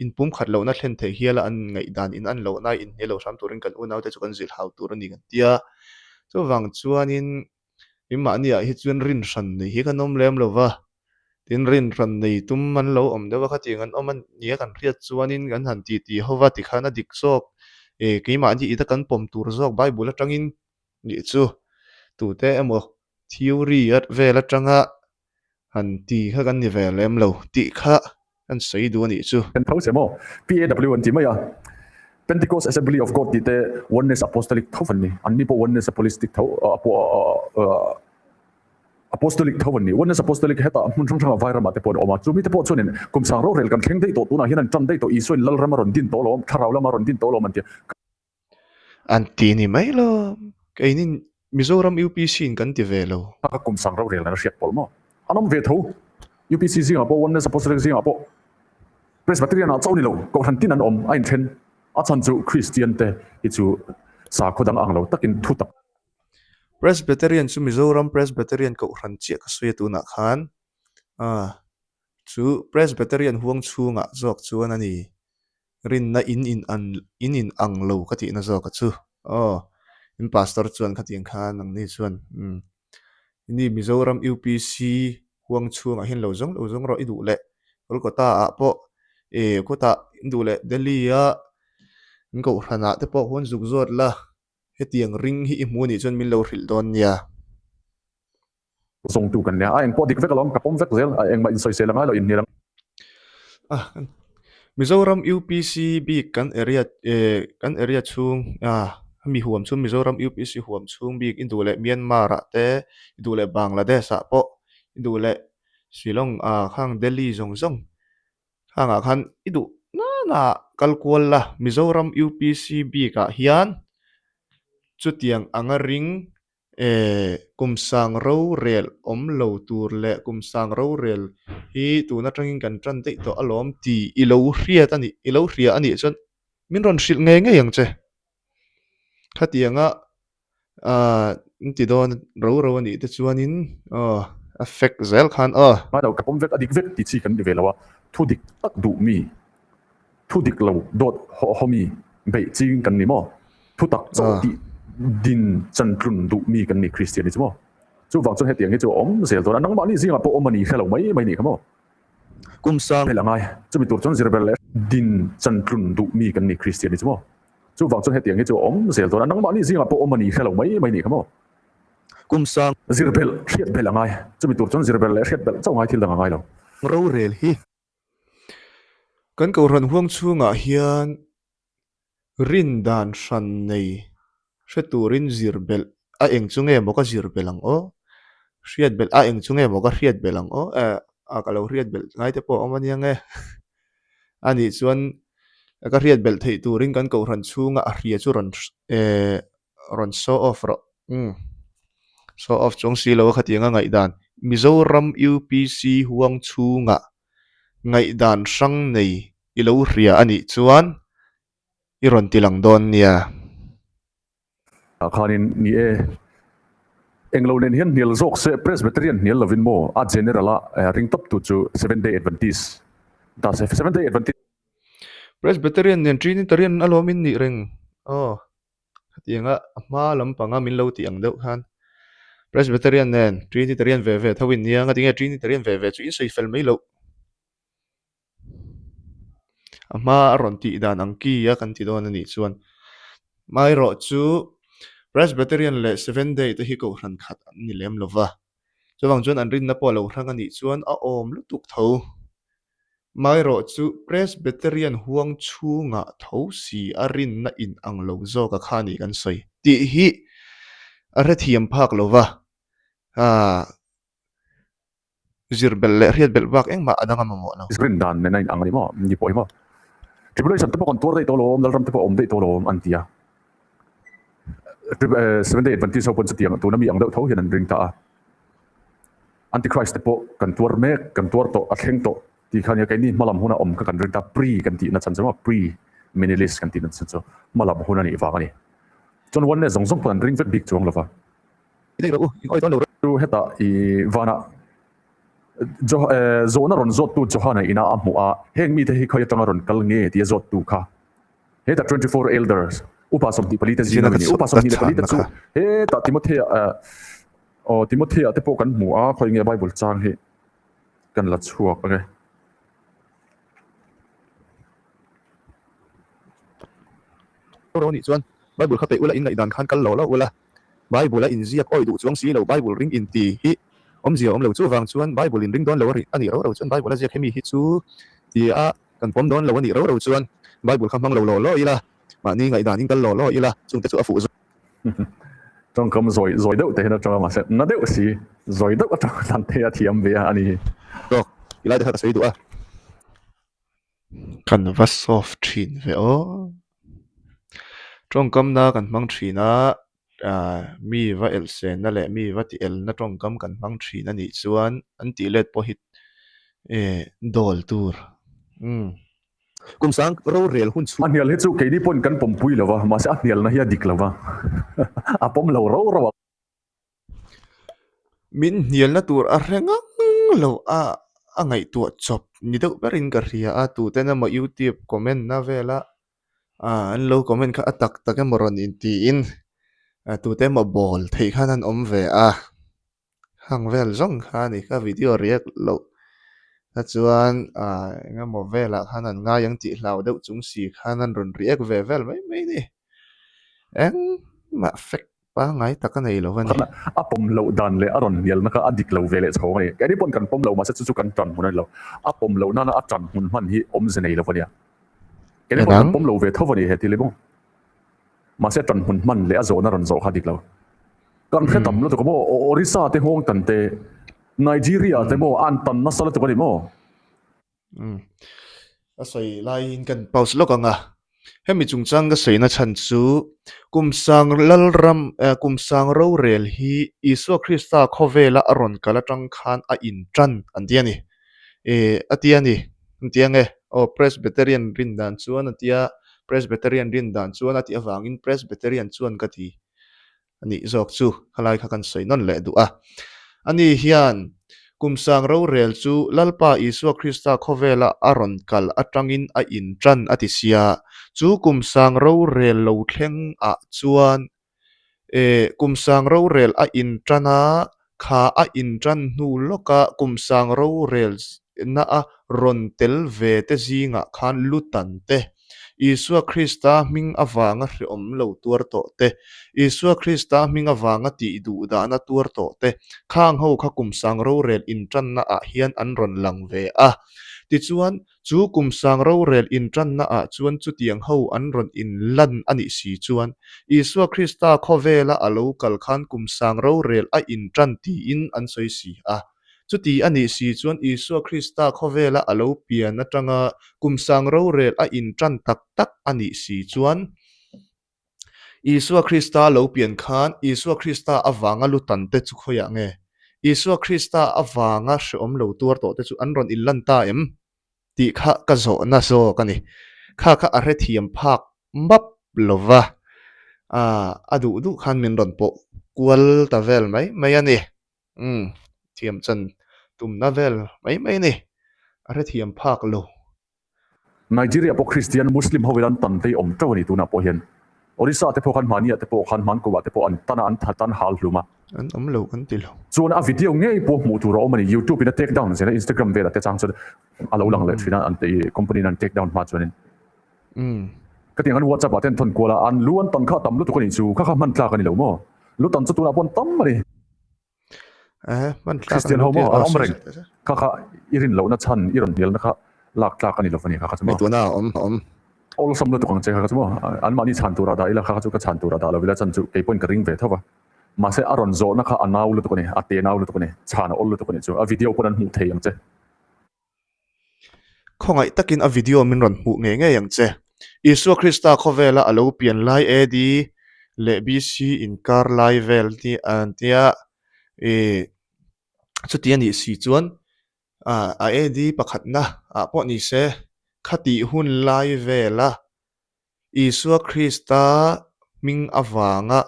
in pum khat lo na thlen the hiala an ngai dan in an lo na in helo sam turin kan unau te chu kan zil hau tur ani kan tia chu wang chuanin imma ania hi chuan rin hran nei hi kan om lem lo wa tin rin hran nei tum man lo om dewa khating an om an nia kan hriat chuanin kan han ti howa ti khana dik zok keima ani ita kan pom tur zok bible atangin ni chu tu te emo theory at vela tanga han ti kha kan ni ve lem lo ti kha kan sei du ani chu kan tho se mo PAW an ti ma ya Pentecost Assembly of God ti te oneness apostolic tho fan ni an ni po oneness apostolic tho apostolic tho ni oneness apostolic heta mun thong thang vaira ma te pon oma chu mi te po chunin kum sang ro rel kan thleng dei to tu na hian an chan dei to isuin lal ramaron din to lom tharau lamaron din to lom an ti an ti ni mai lo kainin Mizoram UPC in kan ti ve lo ka kum sang ro rel na hriat pol mo anom ve tho UPC zinga po oneness apostolic zinga po Presbyterian a chaw ni lo ko han tin an om ain then a chan chu Christian te i chu sa khodang ang lo takin thu tak Presbyterian chu Mizoram Presbyterian ko ran chia ka suya tu na khan chu Presbyterian huang chunga zok chuan ani rin na in ang lo ka ti na zok chu in pastor chuan khatiang khan ang ni chuan ini Mizoram UPC huang chunga hin lo zong ro idu le Kolkata a po kota indu le Delhi a ko rana te po huan zuk zot la hetiang ring hi imuni chuan min lo hril don ya song tu kan ya ain po dik vek alom ka pom vek zel a eng ma in soi se langa lo in ni lang Mizoram UPC bi kan area chung mi huam chum Mizoram UPC huam chung bi indu le Myanmar a te indu le Bangladesh a po indu le Shillong khang Delhi zong khang a khan idu na kalkual la Mizoram UPC bi ka hian chutiang anga ring kumsang ro rel om lo tur le kumsang ro rel hi tu na tangin kan tran te to alom ti ilo hria ani chon min ron hril nge yang che khatianga ti don ro ani te chuanin affect zel khan ma do ka pom vek adik vek ti chi kan de velawa thu dik tak du mi thu dik lo dot ho mi be chi kan ni mo thu tak zo ti din chan trun du mi kan ni Christian ni mo chu wang chu he tiang hi chu om zel to nang ma ni zinga po om ani khelo mai ni khamo kumsang helangai chu mi tur chon zirbel din chan trun du mi kan ni Christian ni mo chu wang chu he tiang hi chu om zel to nang ma ni zinga po om ani khelo mai ni khamo kumsang zirbel hriat belangai chu mi tur chon zirbel hriat bel chaw ngai thil dang ngai lo ro rel hi kan ko ran huang chunga hian rin dan hran nei hreturin zirbel a eng chunge mo ka zirbelang o hriat bel a eng chunge mo ka hriat belang o a ka lo hriat bel ngai te po omania nge ani chuan ka hriat bel thei turin kan ko ran chunga a hria chu ron show off ro show off chung si lo khatinga ngai dan Mizoram UPC huang chunga ngai dan sang nei i lo hria ani chuan i ron tilang don nia khanin ni e englo nen hian nial zok se presbyterian nial lovin mo a generala ring top tu chu 7 day adventist da se 7 day adventist Presbyterian nen Trinitarian alomin ni reng khatinga ma lampanga min lo ti ang deuh khan Presbyterian nen Trinitarian ve thawin nia nga tinge Trinitarian ve chu in sei fel mai lo ama ron ti dan ang ki ya kan ti don ani chuan mai ro chu Presbyterian le 7 day te hi ko hran khat ni lem lova chuwang chuan an rin na po lo hrang ani chuan a om lutuk tho mai ro chu Presbyterian huang chunga tho si a rin na in ang lo zo ka khani kan soi ti hi a re thiam phak lova zirbel le riat bel bak engma adanga mamo lo screen dan nen ang ani mo ni po mo tribulation te po kon tor dei to lo dal ram te po om dei to lo antia 7 day adventist pon sa tiang tu na mi ang deuh tho hian an ring ta antichrist te po kan tur mek kan tur to a thleng to ti khania kai ni malam huna om ka kan ring ta pre kan ti na chan chama pre minimalist kan ti na chan cho malam huna ni wa ni chon wan ne zong zong pan ring vet big chuang lova idei ro oi ton lo tu heta I vana zo na ron zot tu chhanna ina amu a heng mi te hi khoya tanga ron kal nge ti zot tu kha heta 24 elders upasom ti palita zina ni upasom ni palita chu heta Timothea te po kan mu a khoi nge bible chang hi kan la chuak age ro ni chuan bible kha pe ula in ngai dan khan kal lo lo ula bible in ziak oi du chuang si lo bible ring in ti hi om zia om lo chu wang chuan bible in ring don lo ri ani ro chuan bible ziak hemi hi chu ti a kan pom don lo ani ro chuan bible kha mang lo ila ma ni ngai dan in kal lo ila chung te chu a fu trong kam zoi deuh te na trong ma se na deuh si zoi deuh a trong tan te a thiam ve ani ro ila de kha sei du a kan va soft thin ve o trong kam na kan mang thina mi va el sen na le mi va ti el na trong kam kan mang thina ni chuan an ti let po hit dol tur kum sang ro rel hun chu anial he chu ke ni pon kan pom pui lova ma se anial na hi dik lova a pom lo ro min hial na tur a renga lo a ngai tu chop ni deuh berin ka ria a tu te na ma YouTube comment na vela an lo comment kha atak tak moron in ti in tu te ma bol thei khan an om ve hang vel zong kha ni ka video react lo ta chuan nga mo vela khan an nga yang ti hlau deuh chung si khan an ron react ve vel mai ni eng ma fek pa ngai tak nei lo van a pom lo dan le aron nial na ka adik lo vele chho ngai ke ni pon kan pom lo ma se chu kan tan hun lo a pom lo na a tan hun man hi om ze nei lo wania ke ni pon kan pom lo ve tho vani he ti le bong ma se tan hun man le a zo na ron zo kha dik lo kan khe tam lo to ko mo orisa te hong tan te Nigeria te mo an tan na sala to ko ni mo a soi lai in kan pause lo ka nga hemi chung chang ka sei na chan chu kum sang lal ram kum sang ro rel hi isu krista khovela aron kala tang khan a in tran an dia ni atia ni tia nge o presbyterian rin dan chuan atia presbyterian rin dan chuan atia wangin presbyterian chuan ka ti ani zok chu khalai kha kan sei non le du a ani hian kumsang ro rel chu lalpa isu krista khovela aron kal atangin a in tran atisia chu kumsang ro rel lo thleng a chuan kumsang ro rel a in trana kha a in tran hnu loka kumsang ro rel na a ron tel ve te zinga khan lutan te Isua Krista ming awanga ri om lo tuar to te Isua Krista ming awanga ti du da na tuar to te khang ho kha kum sang ro rel in tran na a hian an ron lang ve a ti chuan chu kum sang ro rel in tran na a chuan chu tiang ho an ron in lan ani si chuan Isua Krista khovela alo kal khan kum sang ro rel a in tran ti in an soi si a chu ti ani si chuan Isua Krista khovela alo pian atanga kum sang ro rel a in tran tak tak ani si chuan Isua Krista lo pian khan Isua Krista awanga lutan te chu khoya nge Isua Krista awanga hriom lo tuar to te chu an ron in lan ta em ti kha ka zo na zo kani kha kha a re thiam phak map lova adu du khan min ron po kwal ta vel mai ani thiam chan tum na vel mai ni a re thiam phak lo Nigeria po Christian Muslim howilan tante om tawni tuna po hian Orissa te po kan mania te po kan man ko te po an tana an thatan hal hluma an om lo kan ti lo chuan a video ngei po mu tu ro mani YouTube in a take down zena Instagram vela te chang chu alo lang le thina an te company nan take down ma chuanin ka tiang an WhatsApp aten thon kola an luan tan kha tam lu tu ko ni chu kha man tla ka ni lo mo lu tan chu tu na pon tam mani man Christian homo an omreng kha irin lo na chan iron hel na kha lak tla ka ni lo fani kha chu mai tu na om ol som lu tu kang che kha chu mo an mani chan tu ra da ila kha chu ka chan tu ra da lo vela chan chu ke pon ka ring ve thawa ma se aron zo na kha anaw lu tu ko ni ate naw lu tu ko ni chana ol lu tu ko ni chu a video pon an hu thei ang che khongai takin a video min ron hu nge yang che Isua Krista khovela alo pian lai edi le bc in kar lai vel ti an tia chu ti ani si chuan a edi pakhat na a po ni se khati hun lai vela Isua Krista ming awanga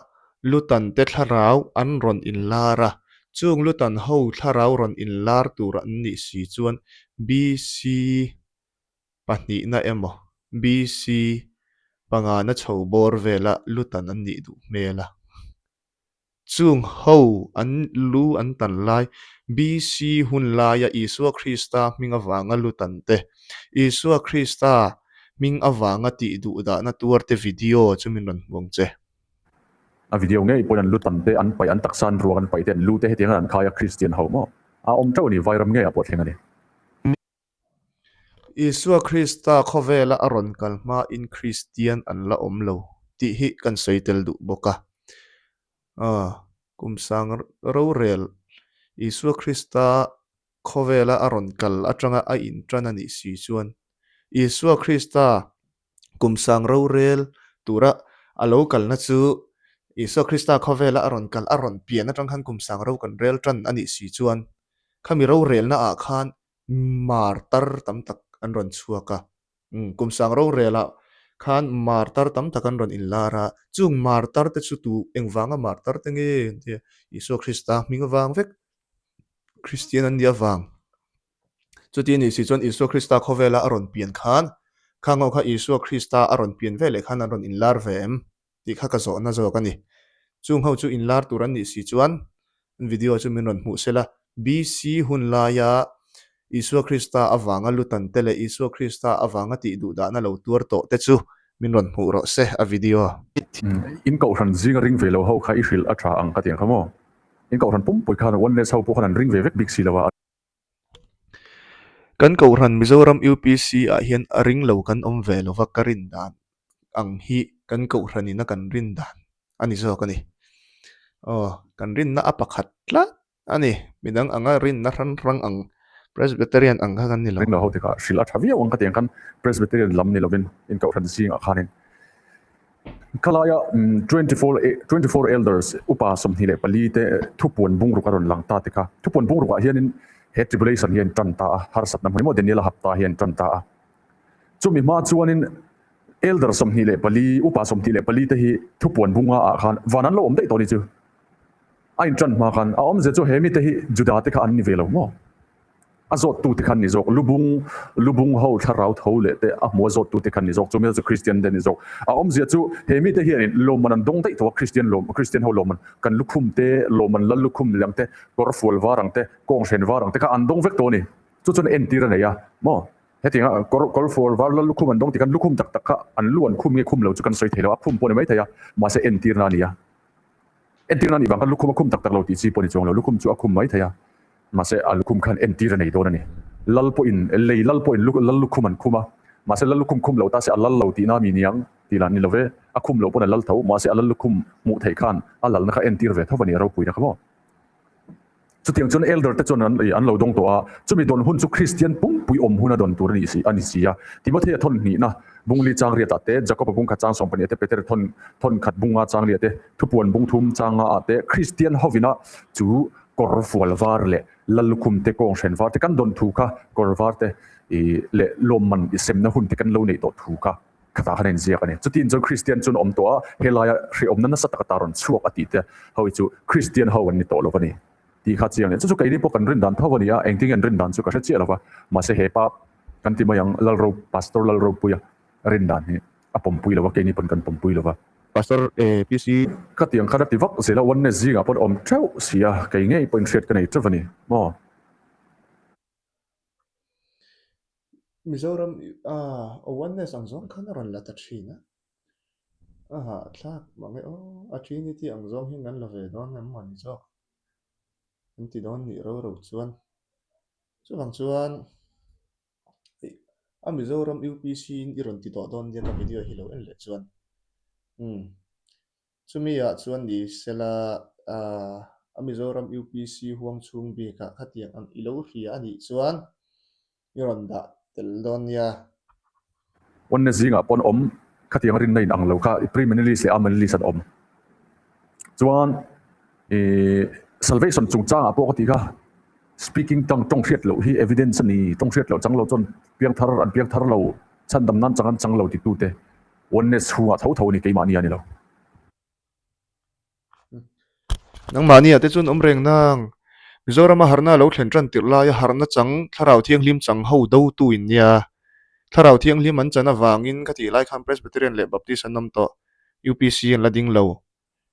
lutan te tharau an ron in lara chung lutan ho tharau ron in lar tur an ni si chuan bc pahnih na emaw bc pangana chhobor vela lutan an nih duh hmela chung ho an lu an tan lai bc hun laia Isua Krista ming awanga lutan te Isua Krista ming awanga ti duh da na tuar te video chumin ron wong che a video ngei pon an lutan te an pai an taksan ruang an pai ten lu te hetiang an khaya Christian ho mo a om tawni vairam ngei a pot thengani Isua Krista khovela aron kalma in Christian an la omlo ti hi kan soitel du boka kumsang ro rel Isua Krista khovela aron kal atanga a in trana ni si chuan Isua Krista kumsang ro rel tura alo kal na chu Isua Krista khovela aron kal aron pian atang han kumsang ro kan rel tran ani si chuan khami ro rel na a khan martar tam tak an ron chuaka kumsang ro rela khan martar tam tak an ron in lara chung martar te chu tu engwanga martar te nge Isua Krista minga wang vek Christian an dia wang chuti ni si chuan Isua Krista khovela aron pian khan khango kha Isua Krista aron pian vele khan aron in lar vem ti kha ka zo na zo ka ni chung ho chu in lar turan ni si chuan video chu min ron hmu sela bc hun laya Isua Krista awanga lutan tele Isua Krista awanga ti du da na lo tuar to te chu min ron hmu ro se a video in ko ran zinga ring velo ho kha ihil atha ang ka tiang khamo in ko ran pum pui kha one less ho po khan ring ve vek big silawa kan ko ran Mizoram UPC a hian a ring lo kan om velo va karin dan ang hi kan ko ran ina kan rin dan ani zo kani kan rin na apakhat tla ani midang anga rin na rang ang Presbyterian ang kan nilo ring lo ho te ka shila thavia wang ka tiang kan Presbyterian lam ni lovin in ko ran zinga khanin kalaya 24 elders upa som hile palite thupon bungru karon lang ta te ka thupon bungru ka hianin he tribulation hian tanta har sat na mo deniela hapta hian tanta chumi ma chuanin elder som hile pali upa som hile pali te hi thupon bunga a khan wanan lo om dei to ni chu ain tran ma khan a om je chu hemi te hi juda te ka an ni velo mo azot tu te khan ni jok lubung ho tharau thole te a mo zot tu te khan ni jok chumi chu Christian den ni jok a om je chu hemi te hian loman an dong dei to Christian ho loman kan lukhum te loman lal lukhum lam te kor ful warang te kong shen warang te ka an dong vek to ni chu chun en tir na ya mo he tinga kol for war la lukhum an dong ti kan lukhum tak tak kha an luan khum nge khum lo chu kan soi thelo a khum pon mai thaya ma se entir na nia entir na ni bang kan lukhum khum tak tak lo ti chi pon chong lo lukhum chu a khum mai thaya ma se al lukhum khan entir nei do na ni lal po in lei lal po in lal lukhum an khuma ma se lal lukhum khum lo ta se lal lo ti na mi niang ti lan ni lo ve a khum lo pon lal tho ma se lal lukhum mu thei khan a lal na kha entir ve thawani ro pui na kha mo chu tiang chun elder te chun an lo dong to a chumi don hun chu christian pung pui om huna don tur ni si ani sia timothy thon ni na bungli chang ria ta te jacob bung kha chang som pani te peter thon khat bunga chang ria te thupuan bung thum changa ate christian hovina chu kor fual var le lalukum te kong shen var te kan don thu kha kor var te e le lomman i sem na hun te kan lo nei to thu kha khata hanen zia kane chu tin jo christian chun om to a helaya hri om na sa ta taron chuak ati te hoi chu christian ho an ni to lo bani ti kha chiang ne chu kai ni po kan rin dan thawani a engting an rin dan chu ka se chia lawa ma se hepa kan ti mayang lalro pastor lalro puya rin dan ni apom pui lawa ke ni pon kan pom pui lawa pastor PC ka tiang khara ti vak zela wan ne zinga pon om thau sia kai ngei pon shet kan ei trawani mo Mizoram awareness ang zong khana ron la ta thina aha thak mange a trinity ang zong hin nan la ve don ngam man zo anti don ni ro ro chuan chuan a Mizoram UPC in iron ti to don dian video hi lo en le chuan chumi ya chuan ni sela a Mizoram UPC huang chung bi ka khatiang ang ilo hi ani chuan iron da tel don ya wan ne zinga pon om ka tiang rin nei ang lo kha preliminary se amanli san om chuan salvation chung chang apo ka ti kha speaking tang tong hriat lo hi evidence ni tong hriat lo chang lo chon piang thar lo chan dam nan chang lo ti tu te oneness huwa tho ni ke mani ani lo nang mani ate chun omreng nang Mizoram a harna lo thlen tran tirla ya harna chang tharau thiang lim chang ho do tu in nia tharau thiang lim an chana wangin ka ti lai kham presbyterian le baptist anam to UPC an lading lo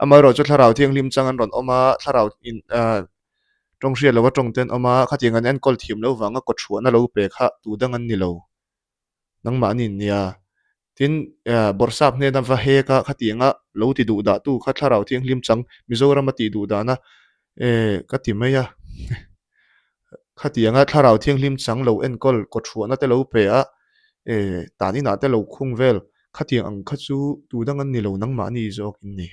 amaro chu tharau thiang lim chang an ron oma tharau in trong ria lo wa trong ten oma khating an kol thim lo wanga ko thuana lo pe kha tu dang an ni lo nang mani nia tin borsap ne na va he ka khatinga lo ti du da tu kha tharau thiang lim chang Mizoram ti du da na ka ti maya khatianga tharau thiang lim chang lo en kol ko thuana te lo pe a tani na te lo khung vel khatiang ang kha chu tu dang an ni lo nang ma ni jok in ni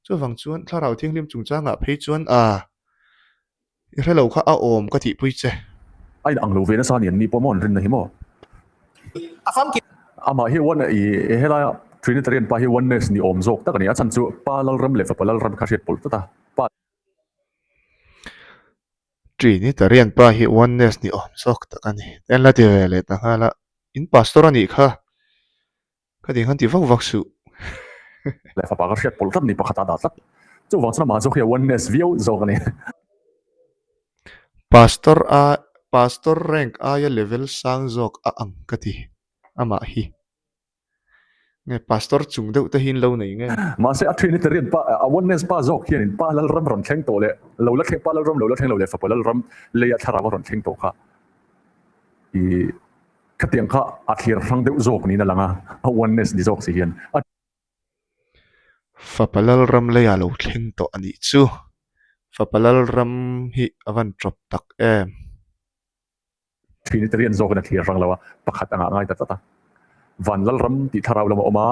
chu wang chuan tharau thiang lim chung changa phei chuan i relo kha a om ka ti pui che ai ang lo ve na sa ni ni pomon rin na hi mo afam ki ama hi wan i hela trinitarian pa hi oneness ni om zok tak ni a chan chu pa lal ram le fa pa lal ram kha hriat pol ta pa Trinitarian pa hi oneness ni om sok takani ten la ti vele ta hala in pastor ani kha ding han ti vak su le fa pa kha hriat pol tat ni pa khata da tat chu wang chana ma zok hi oneness view zok ani pastor rank ya level sang zok a ang kati ama hi nge pastor chung deuh te hin lo nei nge ma se a trinitarian pa a oneness pa zok hian in pa lal ram ron thleng to le lo la theng pa lal ram lo la theng lo le fa pa lal ram le ya thara ron thleng to kha i khatiang kha a thir rang deuh zok ni na langa a oneness ni zok si hian fapalal ram le ya lo thleng to ani chu fapalal ram hi avan drop tak trinitarian zok na thir rang lawa pakhat anga ngai ta ta van lal ram ti tharau lama oma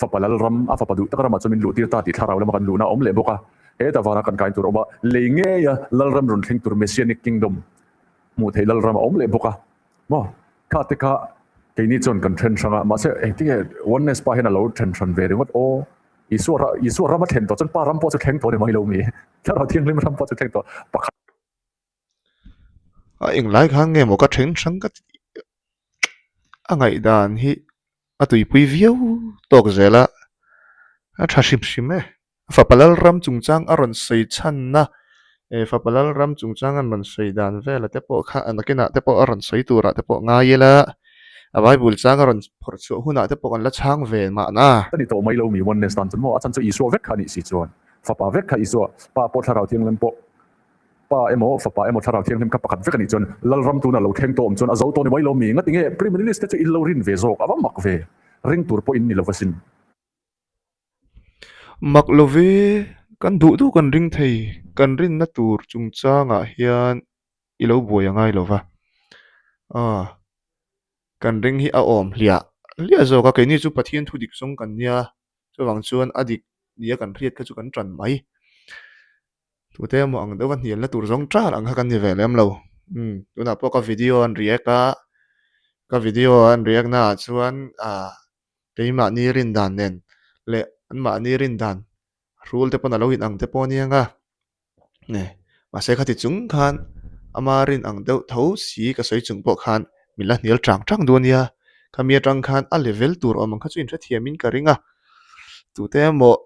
fapalal ram a fapadu takara ma chumin lu tir ta ti tharau lama kan lu na om le boka he ta vara kan kain tur oma le nge ya lal ram run thing tur messianic kingdom mu thei lal ram om le boka mo ka te ka ke ni chon kan then sanga ma se ti oneness pa hena lo tension ve ringot o isura ram then to chon pa ram po chu theng to ne mai lo mi tharau thiang lim ram po chu theng to pakhat a ing lai khang nge mo ka theng sang ka angai dan hi atui pui viau tok zela a thashim shime fapalal ram chungchang aron sei chhanna fapalal ram chungchang an man sei dan vela te po kha anakina te po aron sei tura te po nga yela a bible chang aron phor chu huna te po kan la chang ve ma na ni to mai lo mi oneness tan chon mo a chan chu isu vek khani si chuan fa pa vek kha isu pa po tharau thiang lem po fapa emaw thara thiang him ka pakhat vek ani chon lalram tu na lo theng to om chon azo to ni mai lo mi nga tinge prime minister chu in lo rin ve zok awa mak ve ring tur po in ni lo vasin mak love kan du du kan ring thei kan rin na tur chung changa hian ilo buai angai lova kan ring hi a om lia zo ka ke ni chu pathian thu dik song kan nia chuwang chuan adik nia kan riat ka chu kan tran mai tu te mo ang do kan hian la tur zong tra ang ha kan ni ve lem lo tu na po ka video an riak ka video an riak na chuan keima ni rin dan nen le an ma ni rin dan rule te pon alo in ang te pon anga nè mà sẽ khát thì chúng khan amarin ang deuh tho si ka soi chung po khan mila nial trang trang duania kamia trang khan a level tur om kha chu in tha thiamin ka ringa tu te mo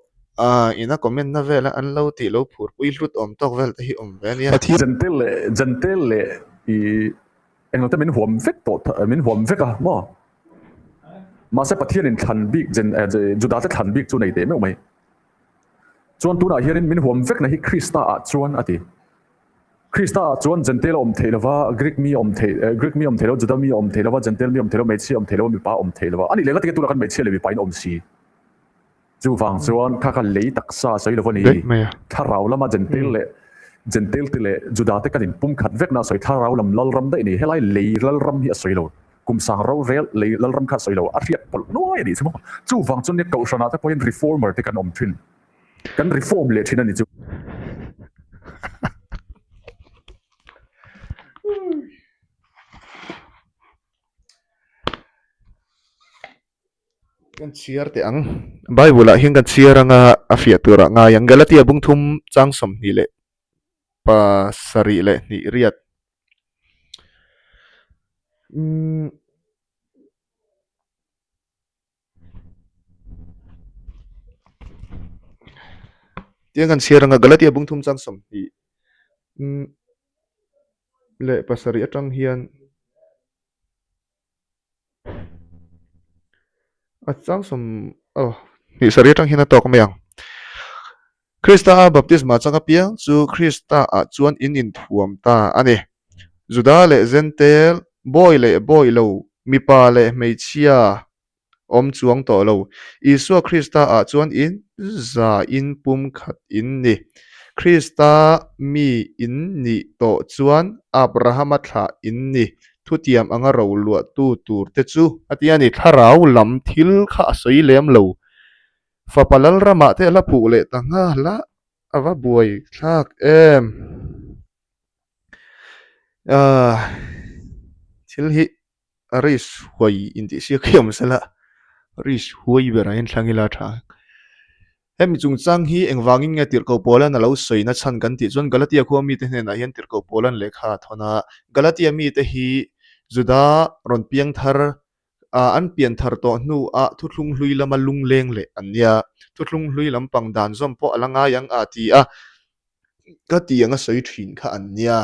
ina comment na vela an lo ti lo phur pui lut om tok vel te hi om ve nia pathian jantel le i englo te min huam vek to min huam vek a mo ma se pathian in than big juda te than big chu nei te me mai chuan tu na hianin min huam vek na hi krista a chuan ati krista chuan jantel om theilawa greek mi om thelo juda mi om theilawa jantel mi om thelo mechi om thelo mi pa om theilawa ani lenga te tu la kan mechi le mi pa in om si chu wang chuan kha lei taksa soi lo ni tharau lama jantel te le juda te kan in pum khat vek na soi tharau lam lal ram dai ni helai lei lal ram hi soi lo kum sang ro rel lei lal ram khat soi lo a riat pol no ai ni chu wang chuan ne ko sana te point reformer te kan om thin kan reform le thina ni chu kan chiar te ang bible ah hian kan chiar anga a fia tura nga yang galatia bung thum chang som ni le pa sari le ni riat tiang kan chiar anga galatia bung thum chang som ni le pa sari atang hian chang som ni sari atang hian a tok mayang Krista a baptisma changa piang chu Krista a chuan in thuam ta ani juda le zentel boy lo mipa le meichia om chuang to lo Isua Krista a chuan in za in pum khat in ni Krista mi in ni to chuan Abraham thla in ni thutiam anga ro lua tu tur te chu atiani tharau lam thil kha soi lem lo fa palal rama te la pu le tanga la ava buai thak thil hi aris huai in ti sia khiam sala ris huai berain thangila tha hemi chung chang hi engwangin nge tir ko polan alo soina chan kan ti chon galatia kho mi te hna hian tir ko polan lekha thona galatia mi te hi juda ron piang thar an pian thar to nu a thuthlung hlui lama lung leng le ania thuthlung hlui lam pang dan zom po alanga yang ati ka ti anga soi thin kha ania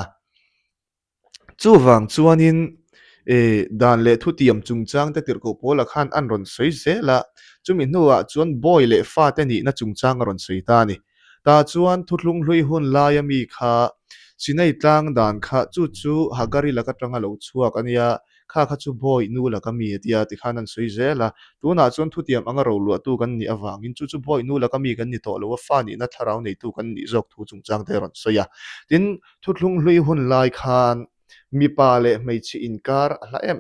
chuwang chuanin dan le thutiam chungchang te tir ko pola khan an ron soi zela chumi hnuah chuan boy le fa te ni na chungchang ron soi ta ni ta chuan thutlung hlui hun laia mi kha sinai tlang dan kha chu hagari laka tanga lo chuak ania kha chu boy nu laka mi tia ti khan an soi zela tuna chuan thutiam anga ro lu tu kan ni awangin chu boy nu laka mi kan ni to lo fa ni na tharau nei tu kan ni jok thu chungchang te ron soya tin thutlung hlui hun lai khan mipa le meichi inkar ala em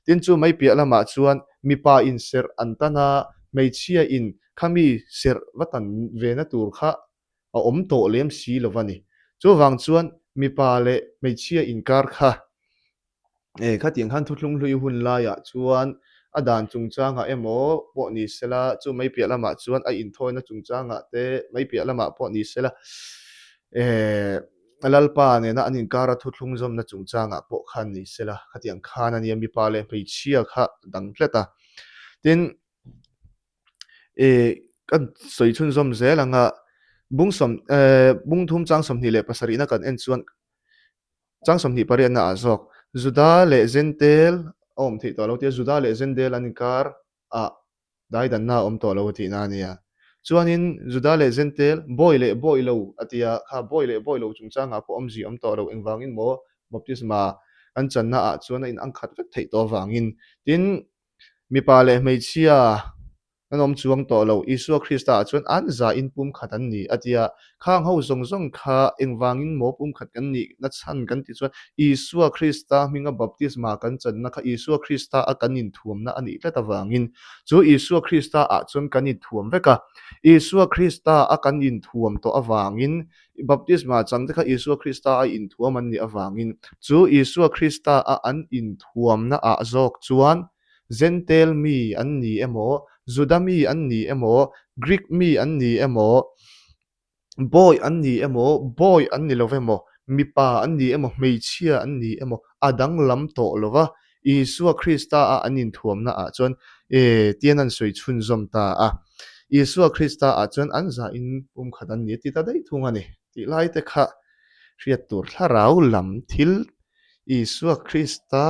tin chu mai pia lama chuan mipa in ser antana meichia in khami ser watan vena tur kha a om to lem si lovani chu wang chuan mipa le meichia inkar kha kha tiang khan thutlung hlui hun la ya chuan adan chungchanga emo po ni sela chu mai pia lama chuan a in thoina chungchanga te mai pia lama po ni sela alalpa ne na anin kara thuthlung zom na chungchanga po khan ni sela khatiang khan ani mi pa le pheichia kha dang tleta tin kan soi chun zom zelanga bung thum chang som ni le pasari na kan en chuan chang som ni pare na azok juda le zentel om thi to lo te juda le zentel anin kar a dai dan na om to lo thi na nia chuanin juda le zentel boy lo atia kha boy lo chungchanga po omji om to lo engwangin mo baptisma an channa a chuan in ang khat vek thei to wangin tin mi pa le hmeichhia an om chuang to lo Isua Krista chuan an za in pum khat an ni atia khang ho zong kha engwangin mo pum khat kan ni na chan kan ti chuan Isua Krista minga baptisma kan channa kha Isua Krista a kan in thuam na ani tleta wangin chu Isua Krista a chuan kan in thuam veka Isua Krista a kan in thuam to awangin baptisma changte kha Isua Krista a in thuam an ni awangin chu Isua Krista a an in thuam na a zawk chuan Zentel mi an ni emaw Juda mi an ni emaw Greek mi an ni emaw boy an ni emaw boy an ni love emaw mipa an ni emaw hmeichhia an ni emaw adang lam to lova Isua Krista a an in thuam na a chuan tian an soi chhun zom ta a Isua Krista a chuan an za in pum khat an ni ti ta dei thung ani ti lai te kha hriat tur thlarau lam thil Isua Krista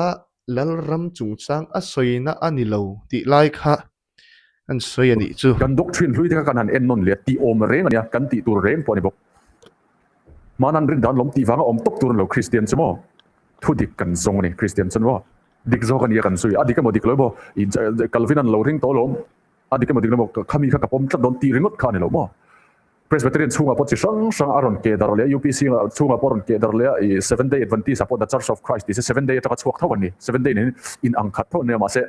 lalram chungchang a soina ani lo ti lai kha an soi ani chu kan doctrine hlui te kan han en non le ti om reng ania kan ti tur reng po ni bok manan rin dan lom ti wanga om top tur lo Christian chmo thu dik kan zong ni Christian chmo dik zo kan ya kan sui adik mo dik lo bo in Calvin an lo ring to lom adik mo dik lo khami kha kapom tlat don ti ringot kha ni lo mo Presbyterian chunga po chi sang aron ke dar le UPC chunga poron ke dar le 7 day Adventist support the Church of Christ this is 7 day ta chuak thawan ni 7 day ni in ang khat tho ne ma se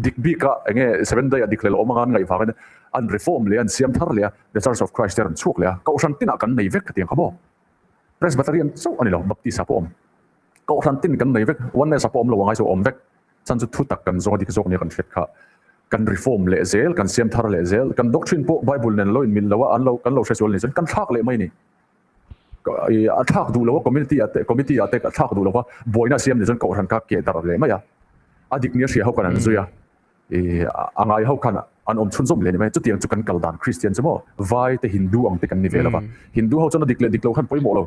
dik bi ka enge 7 day dik le lo mangan ngai fa kan an reform le an siam thar le the Church of Christ ter chuak le ka usan tin kan nei vek tiang khabo Presbyterian so ani lo Baptist sapom ka usan tin kan nei vek one ne sapom lo wangai so om vek chan chu thu tak kan zo dik zok ne kan fet kha kan reform le zel kan siam thar le zel kan doctrine po Bible nen lo in min lawa an lo kan lo sexual ni kan thak le mai ni a thak du lo community ate ka thak du lo buaina siam ni jon ko ran ka ke dar le mai ya adik ni sia ho kan an zuya angai ho kan an om chun zom le ni mai chu tiang chu kan kaldan Christian chmo vai te Hindu ang te kan ni vela ba Hindu ho chon dik lo khan poi mo lo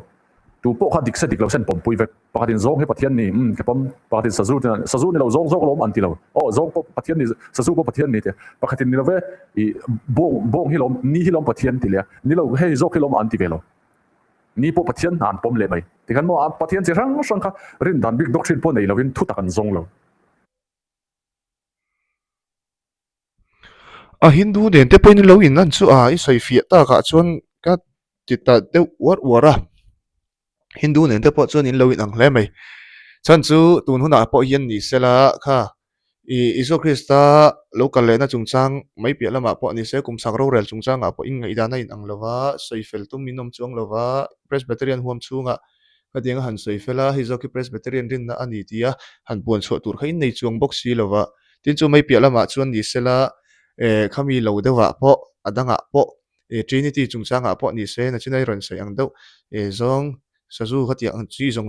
tu po kha dik sen pom pui vek pakhatin zong he pathian ni ke pom pakhatin sazu ni lo zong lom an ti lo zong po pathian ni sazu po pathian ni te pakhatin ni lo ve i bong hi lom ni hi lom pathian ti le ni lo he zo ki lom an ti velo ni po pathian an pom le mai ti kan mo pathian chi rang kha rin dan big doctrine po nei lovin thu takan zong lo a Hindu den te poin lo in an chu a I soi fia ta ka chuan ka ti ta te wara Hindu nen te po chuan in lo in ang hle mai chan chu tun huna po hian ni sela kha Isu Krista local le na chungchang mai pia lama po ni se kum sang ro rel chungchang a po in ngai dana in ang lova soi fel tum minom chuang lova Presbyterian huam chunga ka dinga han soi fela hi zo ki Presbyterian rin na ani tia han puan chho tur kha in nei chuang box si lova tin chu mai pia lama chuan ni sela khami lo dewa po adanga po Trinity chungchang a po ni se na chinai ron sai ang deuh zong sazu khati ang chi zong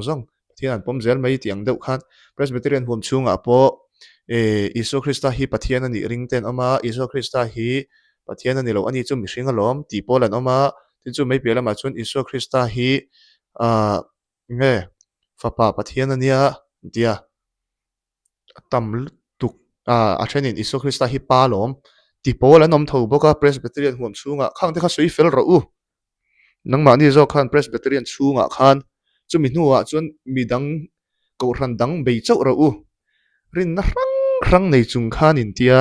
thian pom zel mai tiang deuh khan Presbyterian huam chunga po Isu Krista hi pathian ani ringten ama Isu Krista hi pathian ani lo ani chu mi hringa lom ti polan oma tin chu mai pia lama chuan Isu Krista hi nge fapa pathian ania dia tam tuk a thenin Isu Krista hi pa lom ti polan om tho boka Presbyterian huam chunga khang te kha soi fel ro u nangma ni zo khan Presbyterian chunga khan chumi hnuwa chuan midang ko ran dang bei chau ro u rin na rang nei chung khan in tia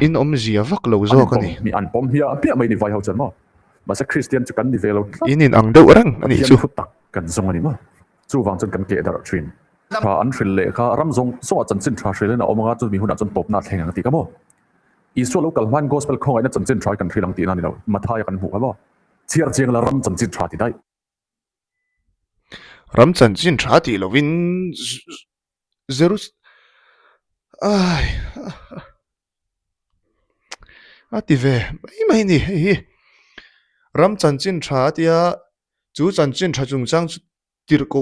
in om zia vak lo zo ka ni mi an pom hia pia mai ni vai ho chan mo ma sa Christian chu kan ni velo in ang deuh rang ani chu tak kan zong ani ma chu wang chon kan ke dar trin kha an thril le kha ram zong so chan chin tha thril na omanga chu mi huna chon top na thleng ang ti ka mo Isro local man gospel khong ai na chan chin try kan thrilang ti na ni lo mathai kan hu ka mo chiar cheng la ram chan chin tha ti dai ram chan chin tha ti lovin zero ai ati ve mai ni hi ram chan chin tha tia chu chan chin tha chung chang tir ko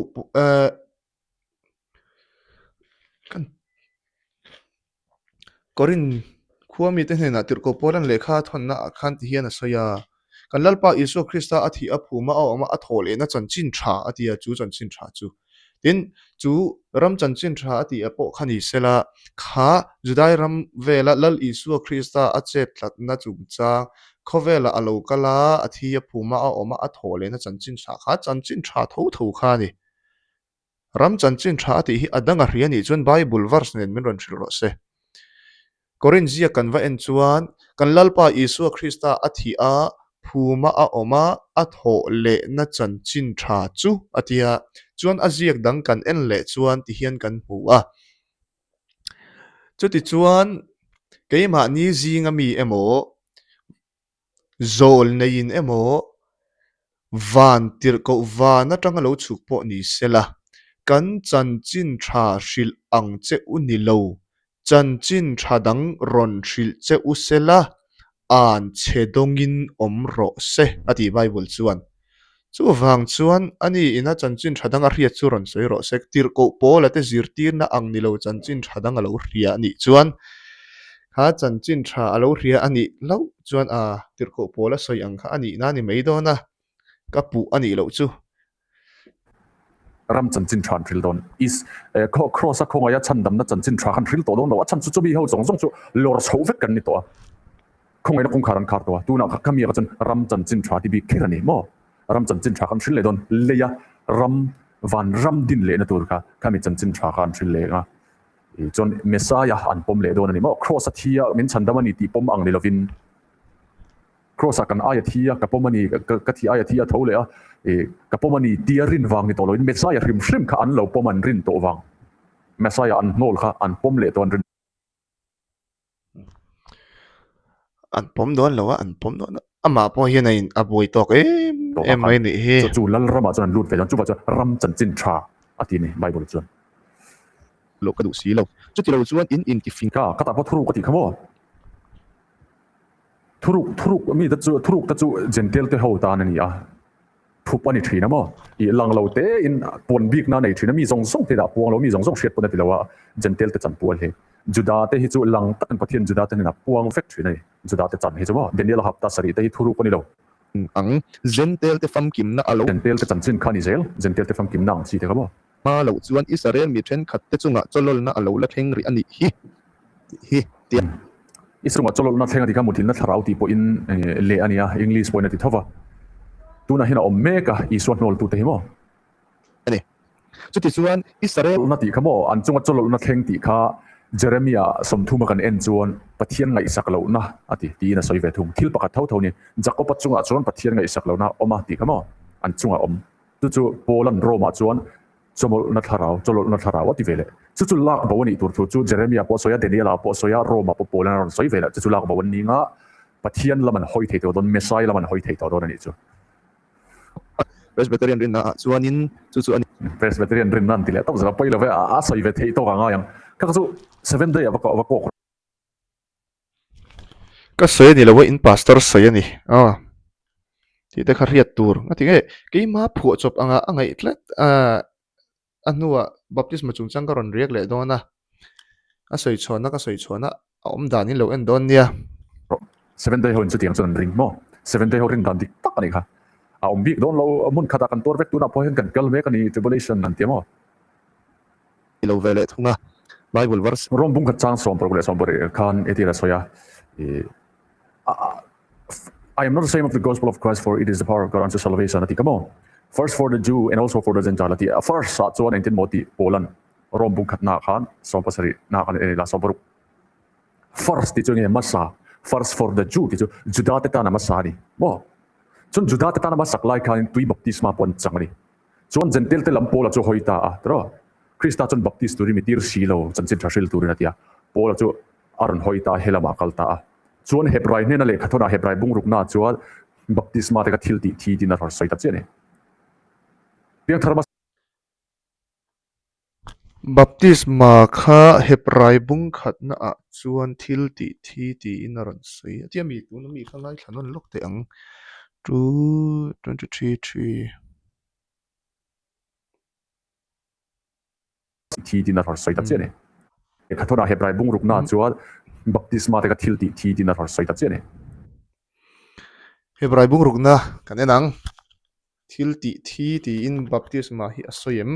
kan korin khuami te hna tir ko polan lekha thonna khan ti hian a soya kan lalpa Isu Krista a thi a phuma a oma a thole na chan chin tha atia chu chan chin tha chu tin chu ram chanchin tha ati apo khani sela kha judai ram vela lal isu krista a chet thlat na chu cha khovela alo kala athia phuma a oma a thole na chanchin tha kha chanchin tha tho kha ni ram chanchin tha ati hi adanga hriani chuan bible verse nen min ron thil ro se korin zia kanwa en chuan kan lalpa isu krista athi a phuma a oma a tho le na chanchin tha chu atia chuan aziak dang kan en le chuan ti hian kan hmu a chuti chuan keimah ni zinga mi emaw zol nein emaw van tir ko van atanga lo chuk po ni sela kan chanchin tha hril ang che uni lo chanchin thadang ron hril che u sela an chedongin omro se ati bible chuan chu wang chuan ani ina chanchin thadang a hriat chu ron soi ro sek tir ko pola te zirtir na ang ni lo chanchin thadang a lo hria ni chuan kha chanchin tha a lo hria ani lo chuan a tir ko pola soi ang kha ani na ni meidona ka pu ani lo chu ram chanchin than thil don is cross a khonga ya chan dam na chanchin tha khan thil to don lo chan chu chu bi ho zong zong chu lor chho vek kan ni to khongai na khong kharan khar to tu na kha mi ka chan ram chanchin tha ti bi khirani mo ram chanchin tha khan thil le don leya ram van ram din le na tur kha khami chanchin tha khan thil le nga chon messiah an pom le don ani mo cross a thia min chan dam ani ti pom ang le lovin cross kan aya thia ka pomani ka thi aya thia thole a ka pomani tiarin wang ni to lo messiah rim shrim kha an lo poman rin to wang messiah an nol kha an pom le ton rin an pom don lo an pom don ama po hian in aboi tok em mai ni he chu lal rama chan lut ve chan chu ba ram chan chin tha ati ni bible chan lo ka du si lo chu ti lo chuan in ki fin ka ta pa thuru ka ti khamo thuruk mi ta chu thuruk ta chu gentle te ho ta ni a thup ani thina mo I lang lo te in pon bik na nei thina mi zong zong te da puang lo mi zong zong hriat pon te lawa gentle te chan pual he juda te hi chu lang ta kan pathian juda te na puang fek thina juda te chan he chu mo daniel hapta sari te hi thuruk ani lo ang gentle te fam kim na alo gentle te chan chin khani zel gentle te fam kim nang si te ka mo ma lo chuan israel mi then khat te chunga cholol na alo la theng ri ani hi ti isrunga cholol na thenga dikha mutil na tharau ti po in le ania english point ti thova tuna hina omega iswat nol tu te himo ani chu ti chuan israel na ti khamo an chunga cholol na theng ti kha jeremiah somthuma kan en chuan pathian ngai sak lo na ati ti na soi ve thum thil pakhat tho tho ni jacob chunga chuan pathian ngai sak lo na oma ti khamo an chunga om chu polan roma chuan chomol na tharau cholol na tharau ati vele chu lak bawani tur chu jeremiah po soya daniel po soya roma po polan ron soi vele chu lak bawan ni nga pathian laman hoi thei to don messiah laman hoi thei to don ani chu presbyterian rin na chuanin chu ani presbyterian rin nan tile taw za poi love a soi ve thei to nga yang ka chu 7 day avako ka soi ni lo in pastor soi ani ti te khariat tur ati nge ke ma phu chop anga angai tlet anuwa baptisma chungchang ka ron riak le dona a soi chona ka soi chona om dani lo en don nia 7 day ho in chu tiang chon ring mo 7 day ho ring dan dik tak ani kha a om bik don lo mun khata kan tor vek tu na po hen kan kal me kan ni tribulation nan tiamo lo vele thunga bible verse rom bung ka chang som progress som bore khan etira soya I am not ashamed of the gospel of Christ, for it is the power of God unto salvation. Come on. First for the Jew and also for the Gentile. First, so 19 moti Poland. Rom bung kat na khan som pasari na kan la som baru. First ti chung masa. First for the Jew ti chu juda te ta na masari. Mo. Chun juda te ta na masak lai khan tui baptisma pon changani. Chun Gentile te lampola chu hoita tro. Krista chun baptist tu mitir silo chanchin thashil tu ria. Pola chu aron hoita helama kalta chuan hebrai ne na le khathona hebrai bungruk na chuan baptisma te ka thil ti thi din ar soi ta chene piang tharma baptisma kha hebrai bung khat na chuan thil ti thi ti in ron soi atia mi tu na mi khangai thanon lok te ang 223 thi din ar soi ta chene khathona hebrai bungruk na chuan baptisma te ka thil ti thi din ar soi ta chene hebrai bung rukna kan enang thil ti thi ti in baptisma hi asoyem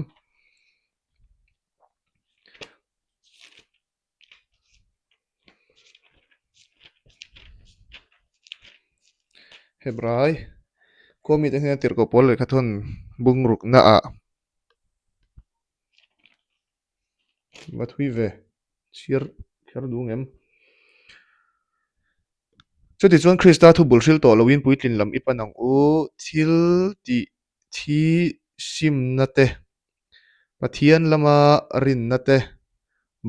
hebrai komi te hne tir ko pol le khathon bungruk na a mathui ve chir khar du ngem chuti chuan Krista thu bulshil to lowin puitlin lam ipanang u thil ti thi sim na te pathian lama rin na te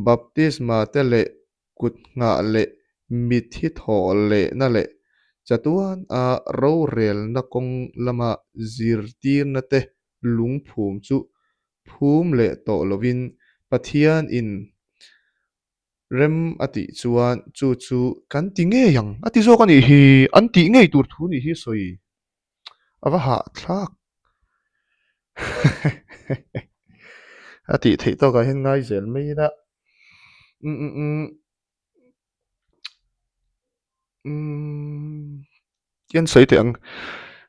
baptisma te le kut nga le mit hi tho le na le chatuan a ro rel na kong lama zirtir na te lung phum chu phum le to lovin pathian in rem ati chuan chu kan ti nge yang ati zo kan hi an ti ngei tur thu ni hi soi awa ha thlak ati thei to ka hen ngai zel mai da mm mm mm kian sei te ang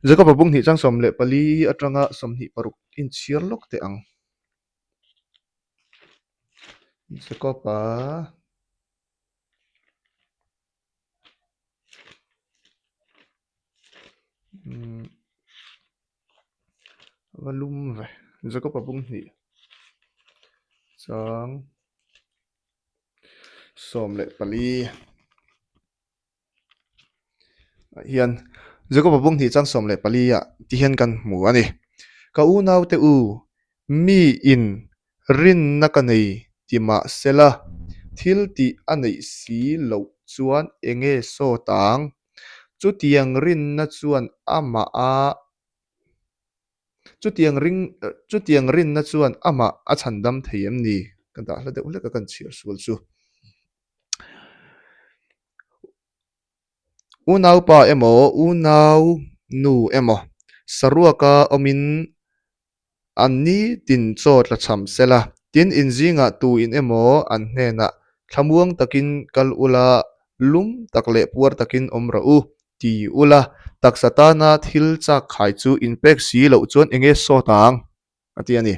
jacob abung ni chang som le pali atanga som ni paruk in chiar lok te ang jacob a valum ve jacob abung ni chang som le pali hian jacob abung ni chang som le pali ya ti hian kan mu ani ka u nau te u mi in rin na ka nei ti ma sela thil ti anei si lo chuan enge so tang chu tiang rin na chuan ama a chu tiang rin na chuan ama a chandam theim ni kan da hla de ule ka kan chiar sul chu u nau pa emo u nau nu emo saruaka omin anni tin chawt la cham sela tin inzinga tu in emo an hne thlamuang takin kal ula lum takle puar takin omra u ti ula taksatana thil chak khai chu inpek si lo chuan enge so tang ati ani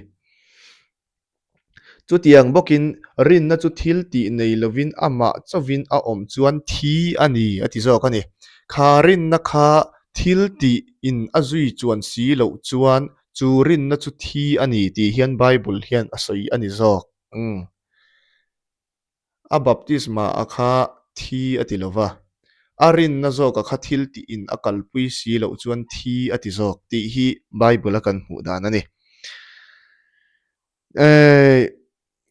chu tiang bokin rin na chu thil ti nei lovin ama chawin a om chuan thi ani ati zawk ani kha rin na kha thil ti in azui chuan si lo chuan chu rin na chu thi ani ti hian bible hian a soi ani zawk a baptisma a kha thi ati lova a rin na zawk a kha thil ti in a kalpui si lo chuan thi ati zawk ti hi bible a kan hmuh dan ani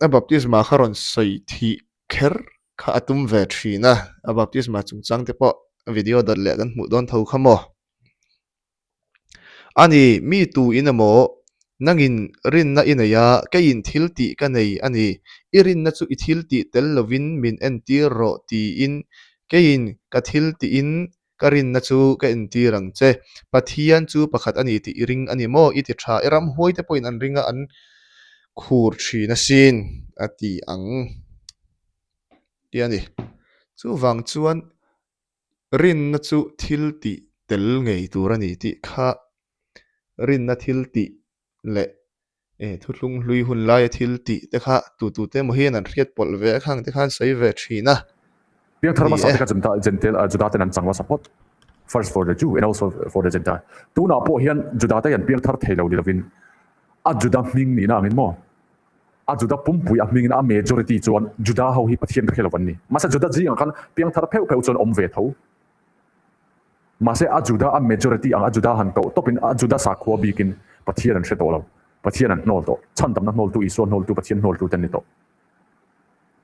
a baptisma kharon soi thi kher kha atum ve thina a baptisma chungchang te po video dot le kan hmuh don tho khamo ani mi tu in amo nangin rin na inaya ke in thil ti ka nei ani irin na chu i thil ti tel lovin min en tir ro ti in ke in ka thil ti in ka rin na chu ka en tirang che pathian chu pakhat ani ti ring ani mo i ti tha eram huai te point an ringa an khur thina sin ati ang ti ani chu wang chuan rin na chu thil ti tel ngei tur ani ti kha rin na thil ti le thutlung hlui hun lai thil ti te kha tu te mo hian an hriat pol ve khang te khan sei ve thina piang tharma sa te ka gentle judaten an changwa support first for the Jew and also for the Gentile tu na po hian judate yan piang thar thelo di lovin a juda ming ni na angin mo a juda pumpui a ming na majority chuan juda ho hi pathian khelawan ni masa juda ji ang kan piang thar peu chuan om ve tho mase a juda a majority ang a juda han to topin a juda sa khwa bikin pathian an hretolo pathian an nol to chan tam na nol tu iso nol tu pathian nol tu ten ni to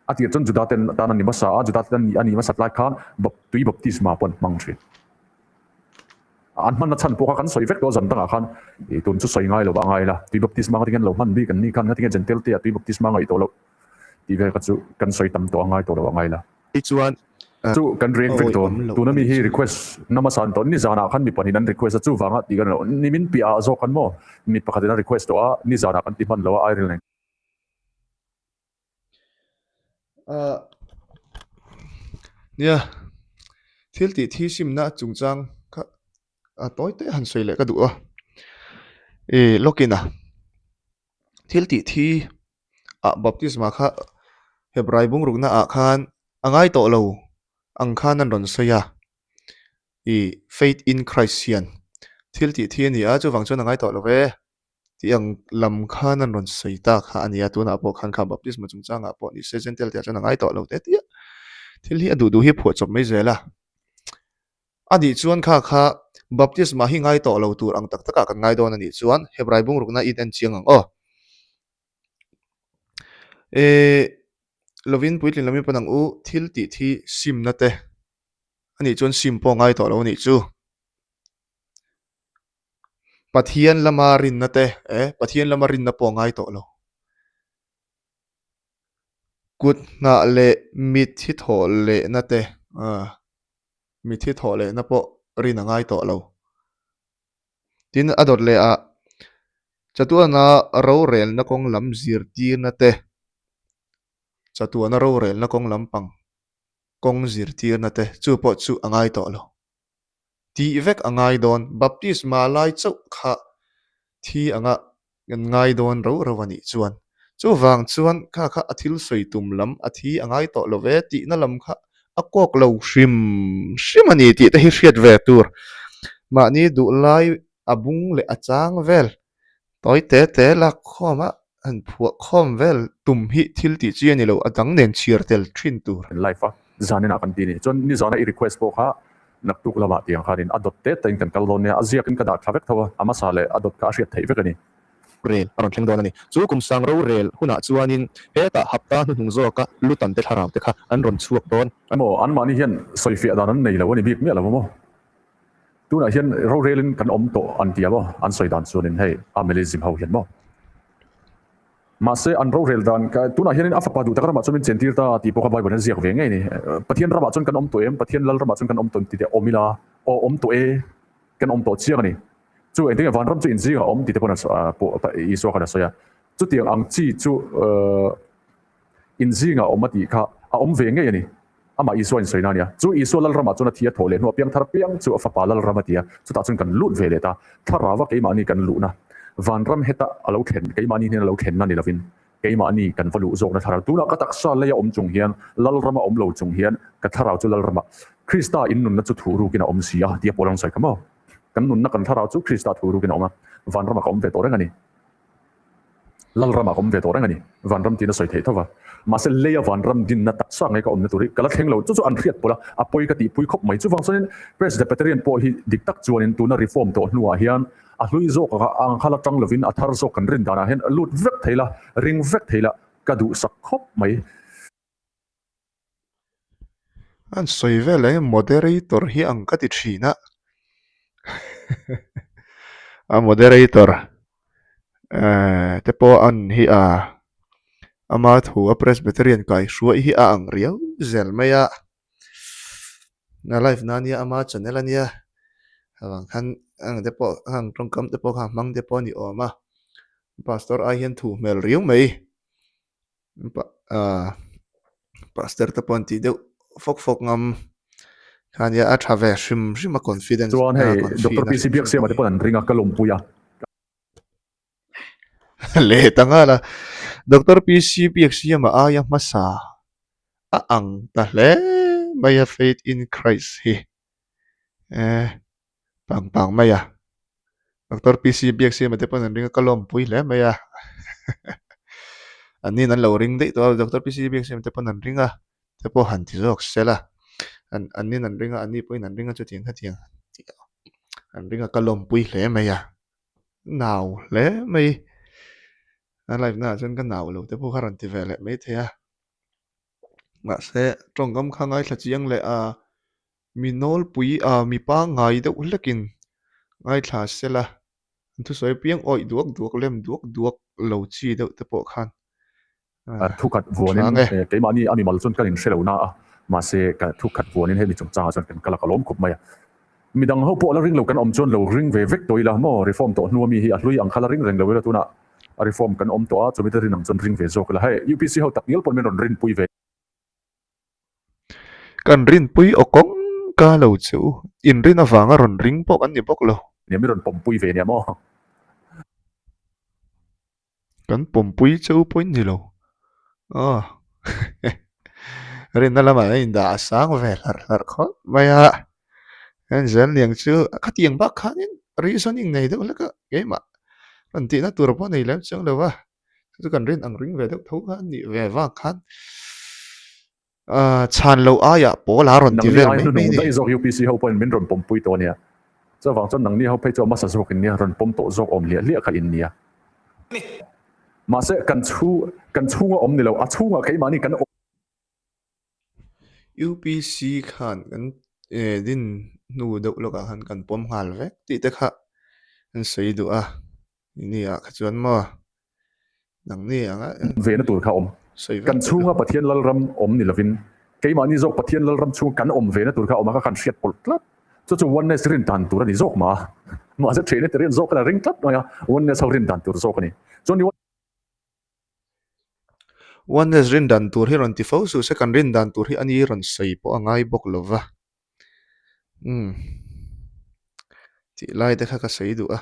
ati chon juda ten tan ani masa a juda ten ani masa lai khan tui baptisma pon mangthri an man na chan po kan soi vek do zan tanga khan e tun chu soi ngai lo ba ngai la tui baptisma ka tigan lo man bi kan ni kan tigan gentle te tui baptisma ngai to lo ti ve ka chu kan soi tam to ngai to lo ngai la chuan chu kan reng vek to tu na mi hi request nama san to ni zana khan mi pani nan request chu wanga ti gan lo ni min pi a zo kan mo mi pakhat na request to a ni zana kan ti man lo a iril nia thil ti thi sim na chungchang kha a toy te han sei le ka du a lokina thil ti thi a baptisma kha hebrai bungruk na a khan angai to lo ang khan an ron soya faith in Christ hian thil ti thi ani a chu wang chuan angai tawh lo ve ti ang lam khan an ron sei tak kha ania tuna pawh khan kha baptism chung changa pawh ni se gentle tia chuan angai tawh lo te tia thil hi adu du hi phuat chop mai zela ani chuan kha baptism hi ngai tawh lo tur ang tak taka kan ngai don ani chuan hebrai bung rukna in an chiang ang e lovin puitlin lami panang u thil ti thi sim na te ani chuan sim po ngai tawh lo ni chu pathian lama rin na te pathian lama rin na po ngai tawh lo kut na le mit hi thaw le na te mit hi thaw le na po rin a ngai tawh lo tin adot le a chatuana ro rel na kong lam zir tir na te chatuana ro rel na kong lam pang kong zir tir na te chu po chu angai tawh lo ti vek angai don baptisma lai chau kha thi anga ngai don ro ro ani chuan chu wang chuan kha athil soi tum lam athi angai tawh lo ve ti na lam kha akok lo hrim hrim ani ti te hi hriat ve tur ma ni du lai abung le achang vel toy te la khoma an phuak khom vel tum hi thil ti chi ani lo adang nen chir tel thin tur life zanin akan tini chon ni zana I request po kha nak tuk lama tiang kharin adot te ten kan kalon ne azia kin kada thavek thawa ama sale adot ka hriat thei vekani rel aron thleng don ani chu kum sang ro rel huna chuanin heta hapta nu hung zo ka lutan te tharam te kha an ron chuak don emo an mani hian soifia danan nei lo ni bik me lo mo tuna hian ro relin kan om to an tia bo an soi dan chunin hei amelizim ho hian mo ma se an ro rel dan ka tuna hian afa padu takara ma chumin chentir ta ti poka bai ban ziak ve ngai ni pathian rama chun kan om to em pathian lal rama chun kan om ton ti te omila o om to e kan om to chiang ni chu ending van ram chu in zi om ti te pona po I so kana soya chu tiang ang chi chu in zi nga om ti kha a om ve ngai ni ama I so in soina nia chu I so lal rama chun thia thole no piang thar piang chu afa pa lal rama tia chu ta chun kan lut ve le ta tharawa ke ma ni kan lu na van ram heta alo khen ke mani ne alo khen na ni lovin ke mani kan valu zok na thara tuna ka taksa le ya om chung hian lal rama om lo chung hian ka tharau chu lal rama krista in nun na chu thuru kina om sia dia polang sai kamo kan nun na kan tharau chu krista thuru kina oma van rama kom ve to reng ani lal rama kom ve to reng ani van ram tin soi thei thawa ma se le ya van ram din na taksa ngai ka om na turi kala theng lo chu an riat pola apoi ka ti pui khop mai chu wang sonin presbyterian po hi diktak chuanin tuna reform to hnuwa hian a hlui zo ka ang khala tang lovin a thar zo kan rin dana hen lut vek theila ring vek theila ka du sak khop mai an soi vel moderator hi ang ka ti thina a moderator te po an hi ama thu a presbyterian kai shuai hi a ang riau zel maya na life na nia ama channel ania awang khan ang te po ang tongkam te po kha mang te po ni oma pastor a hian thu mel riu mai pastor te pon ti deuh fok ngam khania a thave hrim a confidence chuan hei dr pc biak se ma te pon an ringa kalom puya le tanga la dr pc biak se ma aya masa a ang ta hle maya faith in Christ hi pang maya dr pc biak se ma te pon an ringa kalom pui le maya ani nan lo ring dei to dr pc biak se ma te pon an ringa te po han ti jok sela an nin an ringa ani poin an ringa chu tiang kha tiang an ringa kalom pui hle maya nào hle mai an life na chun kan nào lo te po kharan ti vele mai thea ma se trong gam kha ngai thla chiang le minol pui mi pa ngai de ulekin ngai thla sela thu soi piang oi duak lem duak lo chi de te po khan thukat vuanin ke mani ami mal chun kan in shelo na ma se ka thukat vuanin he mi chung cha chun kan kala kalom khup mai midang ho po la ring lo kan om chon lo ring ve vek toila mo reform to nuami hi a hlui ang khala ring reng lo la tuna a reform kan om to a chumi rin ang chon ring ve zok la he upc ho tak nial pon men rin pui ve kan rin pui okong ka lo chu in rin awanga ron ring pok an ni pok lo ne mi ron pom pui ve ne mo kan pom pui chu point ni lo rin na lama in da sang ve lar khol maya anh dân liền chứ khát tiếng bác khát nên reasoning này đâu là cái mà lần tí nó tụt vào này lắm chẳng đâu à chứ cần rin ăn ring về đâu thấu khát nhị về và khát chan lâu ai à bố lá ròn tí nang ni về ai mấy nu mấy nung này dai zok UPC ho point min ron pom pui to nia cho wang chon nang ni ho pe cho masa zok in nia ron pom to zok om lia kha in nia mà sẽ cần chu om ni lo a chu cái mà ni kan UPC khan kan din nu đâu lo ka khan kan pom hal ve ti te kha an sei du a ni a kha chuan mo nang ni anga về nó tur kha om sei ve kan chunga pathian lal ram om ni lovin cái mà ni zok pathian lal ram chu kan om về nó tur kha om ka kan hriat pol tlat cho oneness rin tan tur ni zok mà sẽ train it rin zok la ring tlat no ya oneness rin tan tur zok ni cho ni oneness rin dan tur hi ron ti fo su se kan rin dan tur hi ani ron sei po angai bok lova ti lai te kha ka sei du a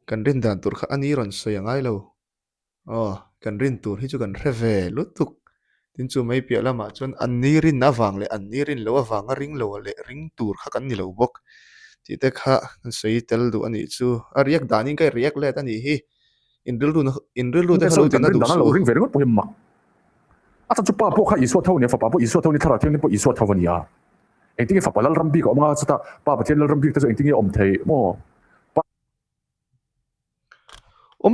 kan rin dan tur kha ani ron sei angai lo kan rin tur hi chu kan reve lutuk tin chu mai pia lama chon an ni rin na wang le an ni rin lo awang a ring lo le ring tur kha kan ni lo bok ti te kha kan sei tel du ani chu a riak danin kai riak le tani hi in ril du te kha lo tin na du dan su lo ring ve ringot po mak a chu pa po kha iso thau ni fa pa po iso thau ni thara theng ni po iso thau ni a eng tingi fa pa lal ram bi ko ma chata pa pathian lal ram bi ta eng tingi om thei mo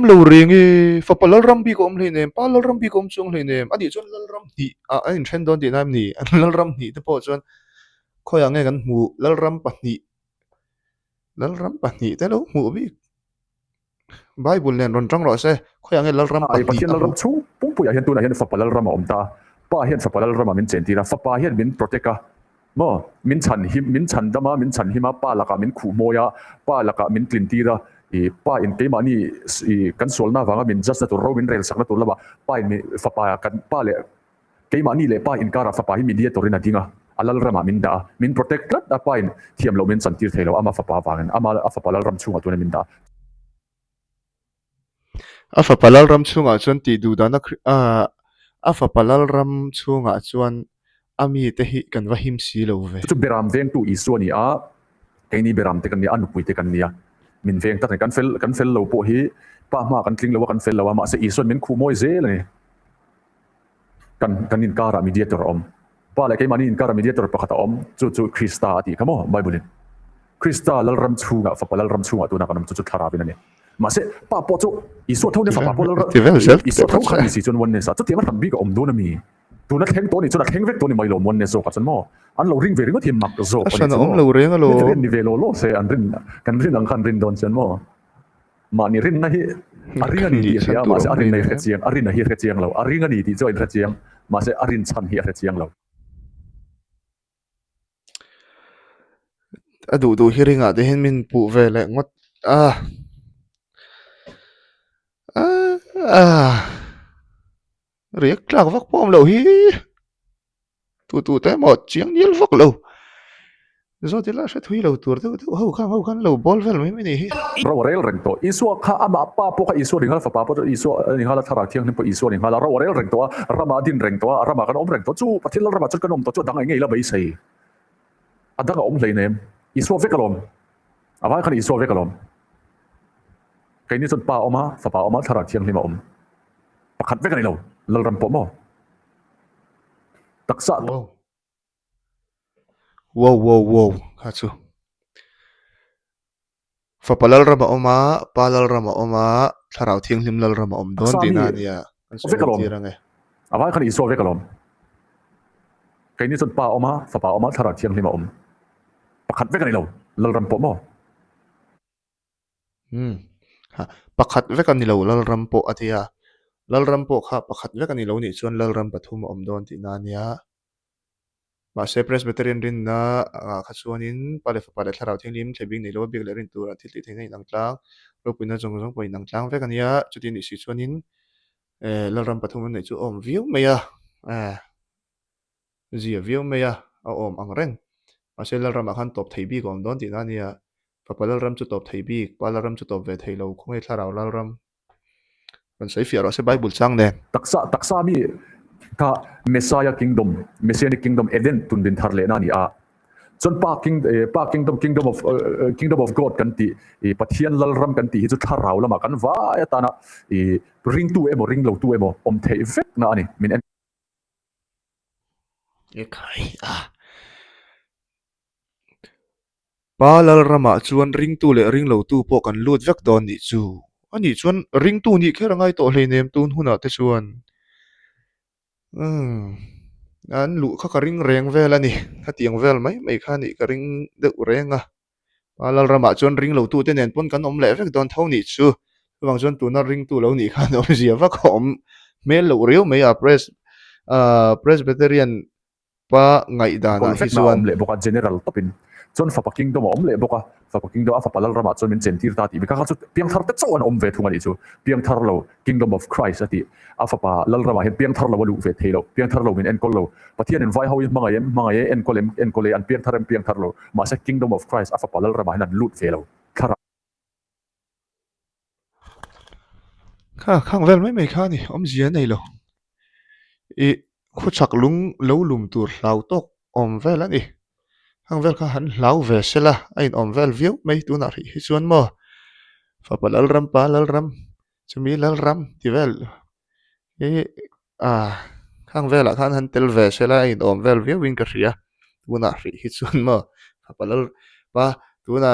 lo ring e fa pa lal ram bi ko om le nem pa lal ram bi ko om chung le nem ani chon lal ram ni a an chen don ti nam ni an lal ram ni te po chon khoi ange kan mu lal ram pa ni te lo mu bi bible nen ron tang ro se khoi ange lal ram pa ai ni pathian lal ram chu pum pu ya hian tu na hian fa pa lal ram om ta pa hian fa pa lal ram min chen ti ra fa pa hian min protect ka mo min chan dama min chan hima pa laka min khu moya pa laka min tlin ti ra i pa in ke mani i kan sol na wanga min just na to ro min rel sak na to laba pa in fa pa kan pa le ke mani le pa in kara fa pa hi media to rin adinga alal rama min da min protect lat da pa in thiam lo min chan tir thelo ama fa pa wangen ama fa pa lal ram chunga to min da a fa pa lal ram chunga chon ti du da na a fa pa lal ram chunga chuan ami te hi kan va him si lo ve chu beram veng tu isu ni a ke ni beram te kan ni anu pui te kan nia min veng ta kan fel lo po hi pa ma kan tling lo kan fel lo ma se isu min khu moi ze le kan in kara mediator om pa le ke mani in kara mediator pakhata om chu krista ati kamo bible krista lal ram chunga fa lal ram chunga tu na kan chu thara bin ani ma se pa po chu isu thau ne fa pa po lal isu thau khan si chon won ne sa chu tiang ram bi ko om do na mi tu na theng to ni chu na theng vek to ni mai lo mon ne zo ka chan mo an lo ring ve ring thiam mak zo a san om lo ring lo ni ve lo se an rin kan rin ang khan rin don chan mo ma ni rin na hi aringa ni ti ya ma se arin nei kha chiang arin na hi kha chiang lo aringa ni ti join kha chiang ma se arin chan hi kha chiang lo a du hiringa de hen min pu ve le ngot riak tlak vak pom lo hi tu te mo chiang niel vak lo zo ti la sha thui lo tur tu ho khan lo bol vel mai ni hi ro rel reng to isu kha ama pa po kha isu ring ha fa pa po isu ni hala thara thiang ni po isu ni hala ro rel reng to rama din reng to rama kan om reng to chu pathil rama chu kan om to chu dang ngai la bai sei adanga om hlei nem isu vekalom awa khan isu vekalom kai ni chon pa oma fa pa oma thara thiang ni ma om pakhat vek ani lo lal ram po mo taksa wow kha chu fa palal rama oma palal rama oma tharau thiang hlim lal rama om don ti na nia an so ti range awa khan isu vekalom kai ni chon pa oma fa pa oma thara thiang ni ma om pakhat vek ani lo lal ram po mo pakhat vek ani lo lal ram po atia lal ram po kha pakhat vek ani lo ni chuan lal ram pathum om don ti na nia ma se presbyterian rin na kha chuanin pale tharau thiang lim thebing nei lo bik le rin tur a thil ti thei nei nang tlang ro puina jong poi nang tlang vek ania chuti ni si chuanin lal ram pathum nei chu om viu meya zia viu meya a om ang reng ma se lal ram khan top thei bi kom don ti na nia pa lal ram chu top thei bi pa lal ram chu top ve thei lo khong ei tharau lal ram kan sei fia ro se bible chang ne taksa mi ka messianic kingdom eden tun bin thar le na ni a chon pa kingdom of God kan ti pathian lalram kan ti hi chu tharau lama kan va ta na ring tu emo ring lo tu emo om thei vek na ani min en khai palal rama chuan ring tu le ring lo tu po kan lut vek don ni chu ani chuan ring tu ni kherangai to hlei nem tun huna te chuan an lu kha ka ring reng vel ani kha tiang vel mai kha ni ka ring de renga palal rama chuan ring lo tu te nen pon kan om le vek don thau ni chu wang chuan tu na ring tu lo ni kha om zia va khom mel lo riu mai a presbyterian pa ngai dana kol hi vek na chuan om le boka general topin chon fa pa kingdom om le boka fa pa kingdom a fa palal rama chon min chen tir ta ti bi ka chu piang thar te chon om ve thunga ni chu piang thar lo kingdom of Christ ati a fa pa lal rama hen piang thar lo lu ve thelo piang thar lo min en kol lo pathian en vai ho manga ye en kole an piang thar lo ma sa kingdom of Christ a fa palal rama hen an lut ve lo thara kha khang vel mai kha ni om zia nei lo i khu chak lung lo lum tur hlau tok om vel ani khang vel kha han hlau ve sela ain om vel viu mai tu na ri hi chuan mo fa palal ram pa lal ram chumi lal ram ti vel e a khang vela khan han tel ve sela ain om vel viu win ka ria tu na ri hi chuan mo fa palal pa tu na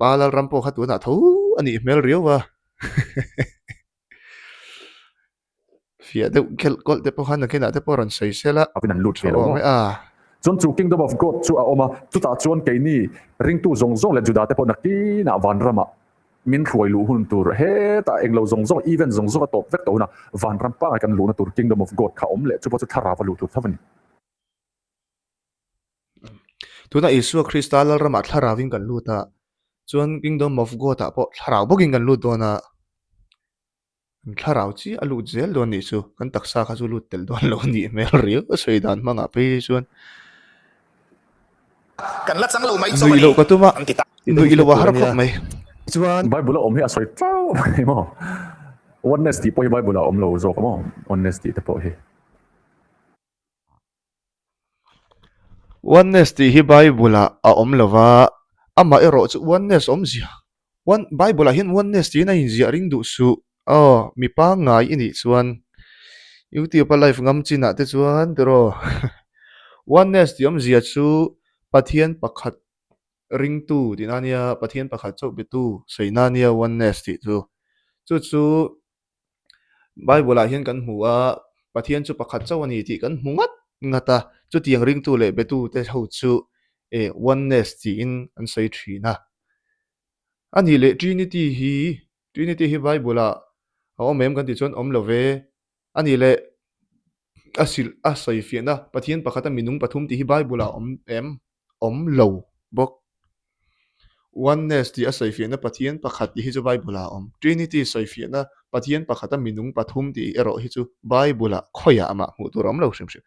pa lal ram po kha tu na tho ani mel riu wa fia de kel kol te po khan kena te po ran sei sela apin an lut ve tho lo me a chon chu kingdom of God chu a oma chu ta chuan ke ni ring tu zong zong le juda te po na ki na van rama min khuai lu hun tur he ta englo zong zong even zong zong top vek to na van ram pa kan lu na tur kingdom of God kha om le chu po chu thara va lu tur thavan tu na isu kristal lal ram thlara win kan lu ta chuan kingdom of god ta po thlara bokin kan lu do na thlarau chi alu zel don ni chu kan taksa kha chu lut tel don lo ni mel riu soi dan manga pe chuan kan la chang lo mai nui chomani lo ka tuma an ti ta nui lo wa har khop mai chuan bible om he asoi trau mo oneness ti po bible om lo zo mo oneness ti te po he oneness ti hi bible a om lova ama ero chu oneness om zia one bible a hin oneness ti na in zia ring du su mi pa ngai ini chuan youtube live ngam china te chuan tero oneness ti om zia chu pathian pakhat ring tu dinania pathian pakhat chau bitu soinania oneness ti chu bible a hian kan hmu a pathian chu pakhat chau ani ti kan hmu ngata chu tiang ring tu le betu te ho chu oneness ti in an sei thina ani le trinity hi bible a mem kan ti chuan om lo ve ani le asil a sei fiana pathian pakhat a minung pathum ti hi bible a om lo bok oneness ti a sei fiana pathian pakhat ti hi chu bible a om trinity sei fiana pathian pakhat a minung pathum ti ero hi chu bible a khoya ama hmu tur om lo hrim hrim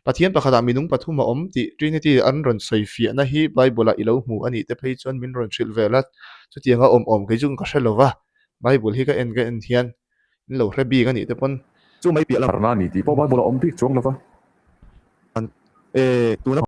pathian pakhat a minung pathum a om ti trinity an ron sei fiana hi bible a ilo hmu ani te phei chuan min ron thil vela chu tianga om ke chung ka hrelowa bible hi ka en hian in lo hrebi ka ni te pon chu mai pi la na ni ti po bible om pi chuang lova tuna